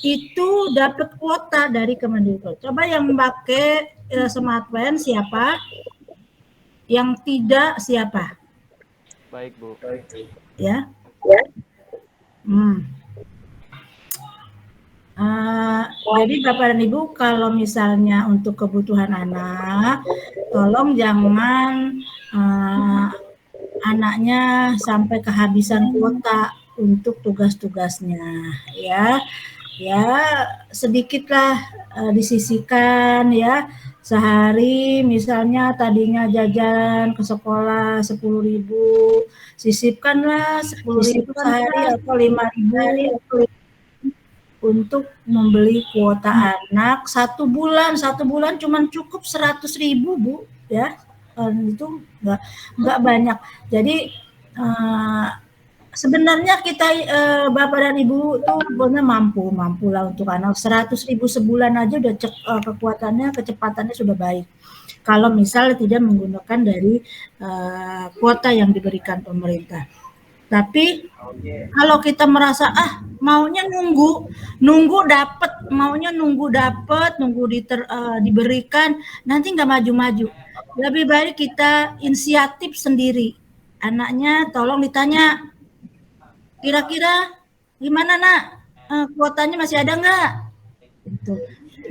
itu dapat kuota dari Kemendikbud. Coba yang pakai smart pen siapa? Yang tidak siapa? Baik Bu. Ya. Jadi Bapak dan Ibu, kalau misalnya untuk kebutuhan anak, tolong jangan anaknya sampai kehabisan kuota untuk tugas-tugasnya, ya. Ya, sedikitlah disisihkan ya. Sehari misalnya tadinya jajan ke sekolah 10.000, sisipkanlah 10.000 sehari atau 5.000 untuk membeli kuota anak 1 bulan. 1 bulan cuma cukup 100.000 Bu, ya. Itu nggak banyak. Jadi sebenarnya kita Bapak dan Ibu tuh benar mampu lah untuk anak 100.000 sebulan aja udah kekuatannya, kecepatannya sudah baik. Kalau misal tidak menggunakan dari kuota yang diberikan pemerintah. Tapi kalau kita merasa maunya nunggu dapat, diberikan, nanti nggak maju-maju. Lebih baik kita inisiatif sendiri. Anaknya tolong ditanya, kira-kira gimana nak, kuotanya masih ada nggak? Gitu.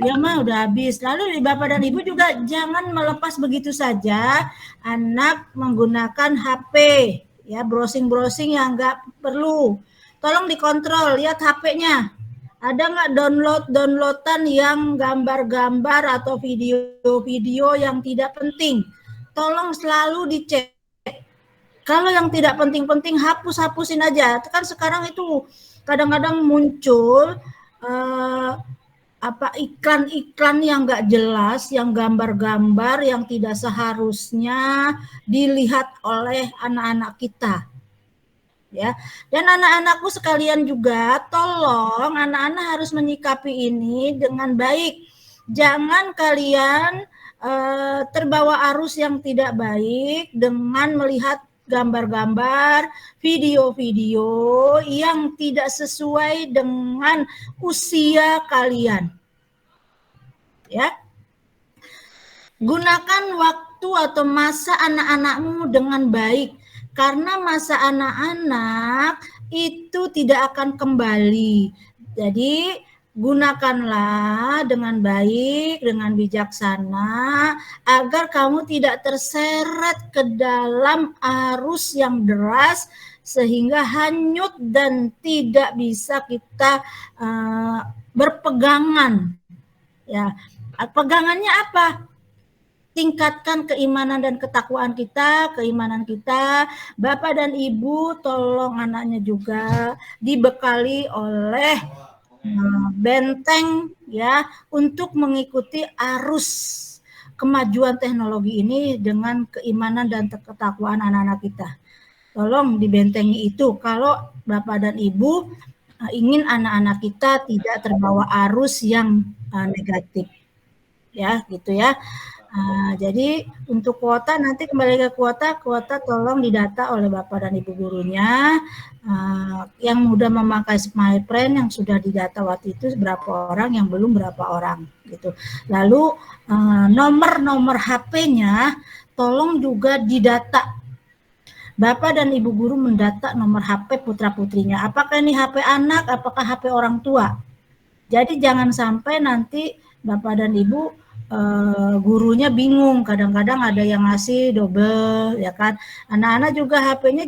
Ya mah udah habis. Lalu Bapak dan Ibu juga jangan melepas begitu saja anak menggunakan HP. Ya, browsing yang nggak perlu. Tolong dikontrol, lihat HP-nya. Ada nggak downloadan yang gambar-gambar atau video-video yang tidak penting? Tolong selalu dicek. Kalau yang tidak penting-penting hapusin aja. Kan sekarang itu kadang-kadang muncul iklan-iklan yang nggak jelas, yang gambar-gambar yang tidak seharusnya dilihat oleh anak-anak kita, ya. Dan anak-anakku sekalian juga, tolong anak-anak harus menyikapi ini dengan baik. Jangan kalian terbawa arus yang tidak baik dengan melihat gambar-gambar, video-video yang tidak sesuai dengan usia kalian. Ya. Gunakan waktu atau masa anak-anakmu dengan baik, karena masa anak-anak itu tidak akan kembali. Jadi gunakanlah dengan baik, dengan bijaksana, agar kamu tidak terseret ke dalam arus yang deras sehingga hanyut dan tidak bisa kita berpegangan. Ya, pegangannya apa? Tingkatkan keimanan dan ketakwaan kita, Bapak dan Ibu tolong anaknya juga dibekali oleh benteng ya untuk mengikuti arus kemajuan teknologi ini dengan keimanan dan ketakwaan anak-anak kita. Tolong dibentengi itu kalau Bapak dan Ibu ingin anak-anak kita tidak terbawa arus yang negatif. Ya, gitu ya. Jadi untuk kuota nanti kembali ke kuota tolong didata oleh Bapak dan Ibu gurunya. Yang mudah memakai Smile Friend yang sudah didata waktu itu berapa orang, yang belum berapa orang gitu. Lalu nomor HP-nya tolong juga didata. Bapak dan Ibu guru mendata nomor HP putra-putrinya. Apakah ini HP anak, apakah HP orang tua? Jadi jangan sampai nanti Bapak dan Ibu gurunya bingung, kadang-kadang ada yang ngasih double ya kan. Anak-anak juga HP-nya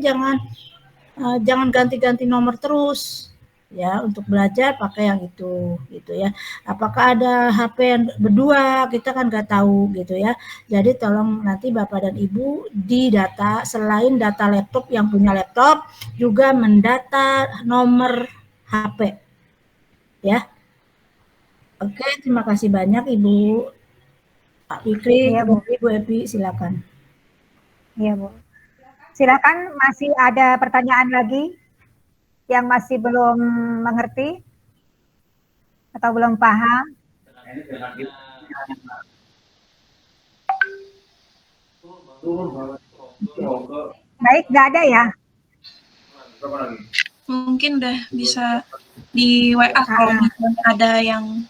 jangan ganti-ganti nomor terus ya, untuk belajar pakai yang itu gitu ya. Apakah ada HP yang berdua, kita kan nggak tahu gitu ya. Jadi tolong nanti Bapak dan Ibu didata, selain data laptop, yang punya laptop juga mendata nomor HP ya. Oke, terima kasih banyak Ibu. Pak Fikri, ya, Ibu Epi, silakan. Iya, Bu. Silakan, masih ada pertanyaan lagi yang masih belum mengerti atau belum paham? Baik, nggak ada ya? Mungkin udah bisa di WA kalau ada yang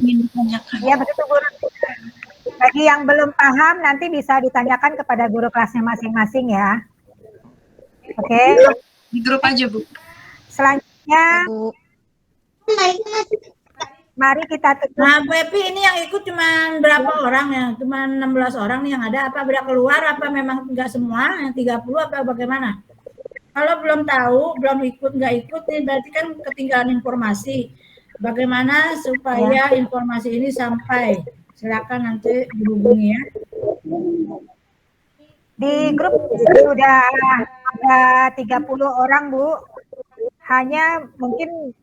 ingin ditanyakan. Ya, begitu Bu. Bagi yang belum paham nanti bisa ditanyakan kepada guru kelasnya masing-masing ya. Oke. Di grup aja Bu. Selanjutnya, Bu. mari kita tutup. Nah, Bu Epi ini yang ikut cuma berapa orang ya? Cuma 16 orang nih yang ada. Apa udah keluar? Apa memang enggak semua? Yang 30 apa bagaimana? Kalau belum tahu, belum ikut, nggak ikut nih berarti kan ketinggalan informasi. Bagaimana supaya informasi ini sampai? Silakan nanti dihubungi ya. Di grup sudah ada 30 orang, Bu. Hanya mungkin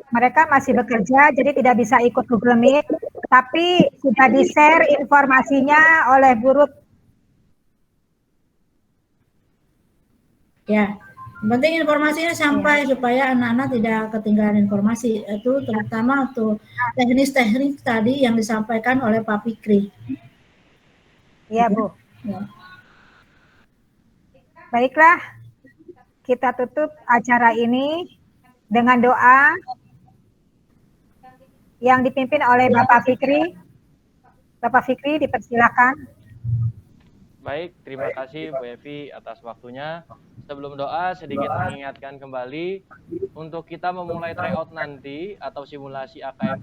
mereka masih bekerja, jadi tidak bisa ikut Google Meet. Tapi sudah di-share informasinya oleh guru. Ya, yang penting informasinya sampai supaya anak-anak tidak ketinggalan informasi. Itu terutama untuk teknis-teknis tadi yang disampaikan oleh Pak Fikri. Iya, Bu. Ya. Baiklah, kita tutup acara ini dengan doa yang dipimpin oleh Bapak Fikri. Bapak Fikri, dipersilakan. Baik, terima kasih Bu Evi atas waktunya. Sebelum doa, sedikit mengingatkan kembali untuk kita memulai tryout nanti atau simulasi AKM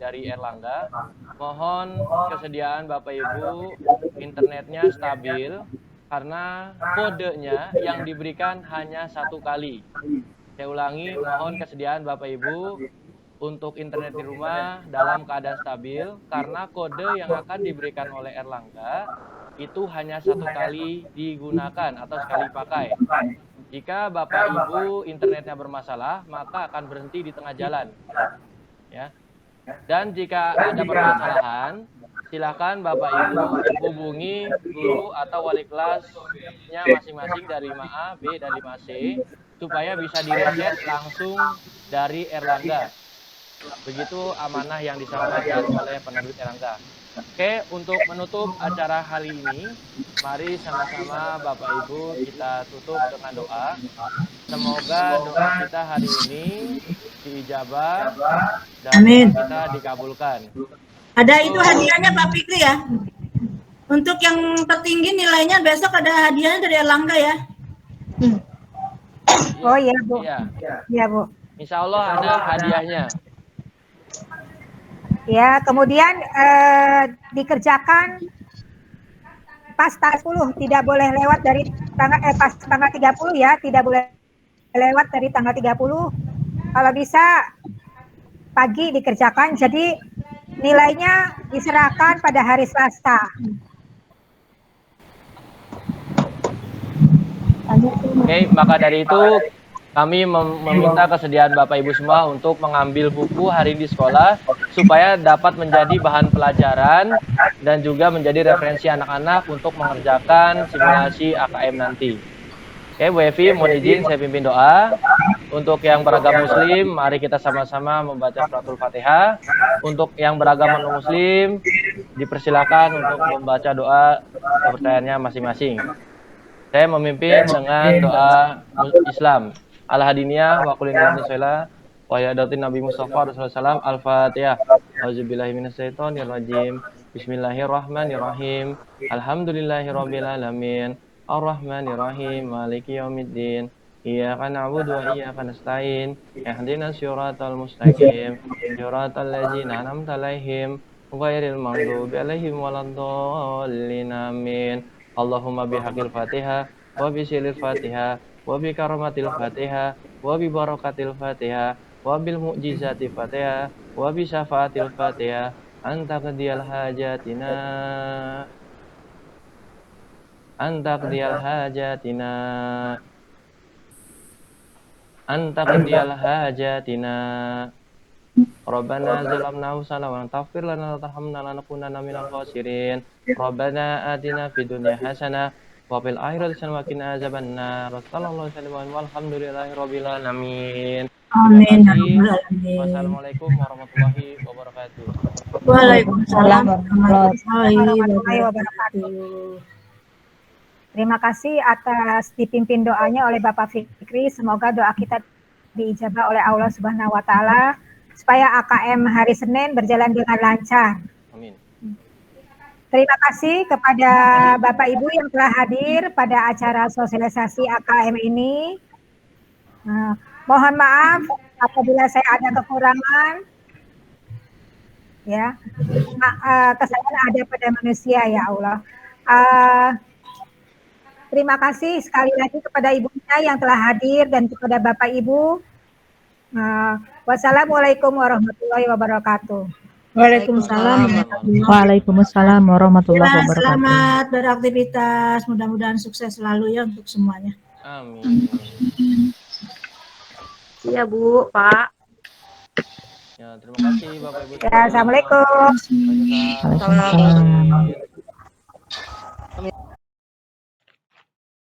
dari Erlangga. Mohon kesediaan Bapak Ibu internetnya stabil karena kodenya yang diberikan hanya 1 kali. Saya ulangi, mohon kesediaan Bapak Ibu untuk internet di rumah dalam keadaan stabil karena kode yang akan diberikan oleh Erlangga itu hanya 1 kali digunakan atau sekali pakai. Jika Bapak Ibu internetnya bermasalah, maka akan berhenti di tengah jalan. Ya. Dan jika ada permasalahan, silakan Bapak Ibu hubungi guru atau wali kelasnya masing-masing dari 5A, B, dan 5C supaya bisa direset langsung dari Erlangga. Begitu amanah yang disampaikan oleh penerbit Erlangga. Oke, untuk menutup acara hari ini, mari sama-sama Bapak Ibu kita tutup dengan doa. Semoga doa kita hari ini diijabah dan Amin. kita dikabulkan. Ada itu hadiahnya Pak Fikri ya. Untuk yang tertinggi nilainya besok ada hadiahnya dari Erlangga ya. Oh iya, Bu. Iya, Iya, Bu. insya Allah ada hadiahnya. Ya, kemudian dikerjakan pas tanggal 10, tidak boleh lewat dari pas tanggal 30 ya, tidak boleh lewat dari tanggal 30. Kalau bisa pagi dikerjakan, jadi nilainya diserahkan pada hari Selasa. Oke, maka dari itu kami meminta kesediaan Bapak Ibu semua untuk mengambil buku hari di sekolah supaya dapat menjadi bahan pelajaran dan juga menjadi referensi anak-anak untuk mengerjakan simulasi AKM nanti. Oke, Bu Evi, mohon izin saya pimpin doa. Untuk yang beragama Muslim, mari kita sama-sama membaca suratul Fatihah. Untuk yang beragama non-Muslim, dipersilakan untuk membaca doa kepercayaannya masing-masing. Saya memimpin dengan doa Islam. Al-Hadiniyah wa qulina nisala wa yadatin Nabi Mustafa Rasulullah Al-Fatihah. Auzubillahi minasyaitonir rajim. Bismillahirrahmanirrahim. Alhamdulillahirabbil alamin. Ar-Rahmanirrahim. Maliki yaumiddin. Iyyaka na'budu wa iyyaka nasta'in. Ihdinas siratal mustaqim. Siratal ladzina an'amta 'alaihim ghairil maghdubi 'alaihim waladdallin. Amin. Allahumma bihaqqil Fatihah wa bi silil Fatihah wa bi karamatil Fatihah wa bi barakatil Fatihah wa bil mu'jizati Fatihah wa bi syafaatil Fatihah anta qadiyal hajatina anta qadiyal hajatina anta qadiyal hajatina Rabbana zalamna anfusana wa taghfir lana wa tarhamna lanakunanna minal khasirin. Rabbana atina fid dunya hasanah wa fil akhirati hasanah wa qina azabannar. Sallallahu alaihi wasallam walhamdulillahirabbil alamin. Amin. Wassalamualaikum warahmatullahi wabarakatuh. Waalaikumsalam warahmatullahi wabarakatuh. Terima kasih atas dipimpin doanya oleh Bapak Fikri. Semoga doa kita diijabah oleh Allah Subhanahu wa taala supaya AKM hari Senin berjalan dengan lancar. Amin. Terima kasih kepada Bapak Ibu yang telah hadir pada acara sosialisasi AKM ini. Mohon maaf apabila saya ada kekurangan. Ya, kesalahan ada pada manusia ya Allah. Terima kasih sekali lagi kepada ibunya yang telah hadir dan kepada Bapak Ibu. Wassalamualaikum warahmatullahi wabarakatuh. Waalaikumsalam. Waalaikumsalam warahmatullahi Ya, wabarakatuh. selamat beraktivitas. Mudah-mudahan sukses selalu ya untuk semuanya. Amin. Iya Bu, Pak. Ya, terima kasih Bapak Ibu. Ya, assalamualaikum. Waalaikumsalam. Waalaikumsalam.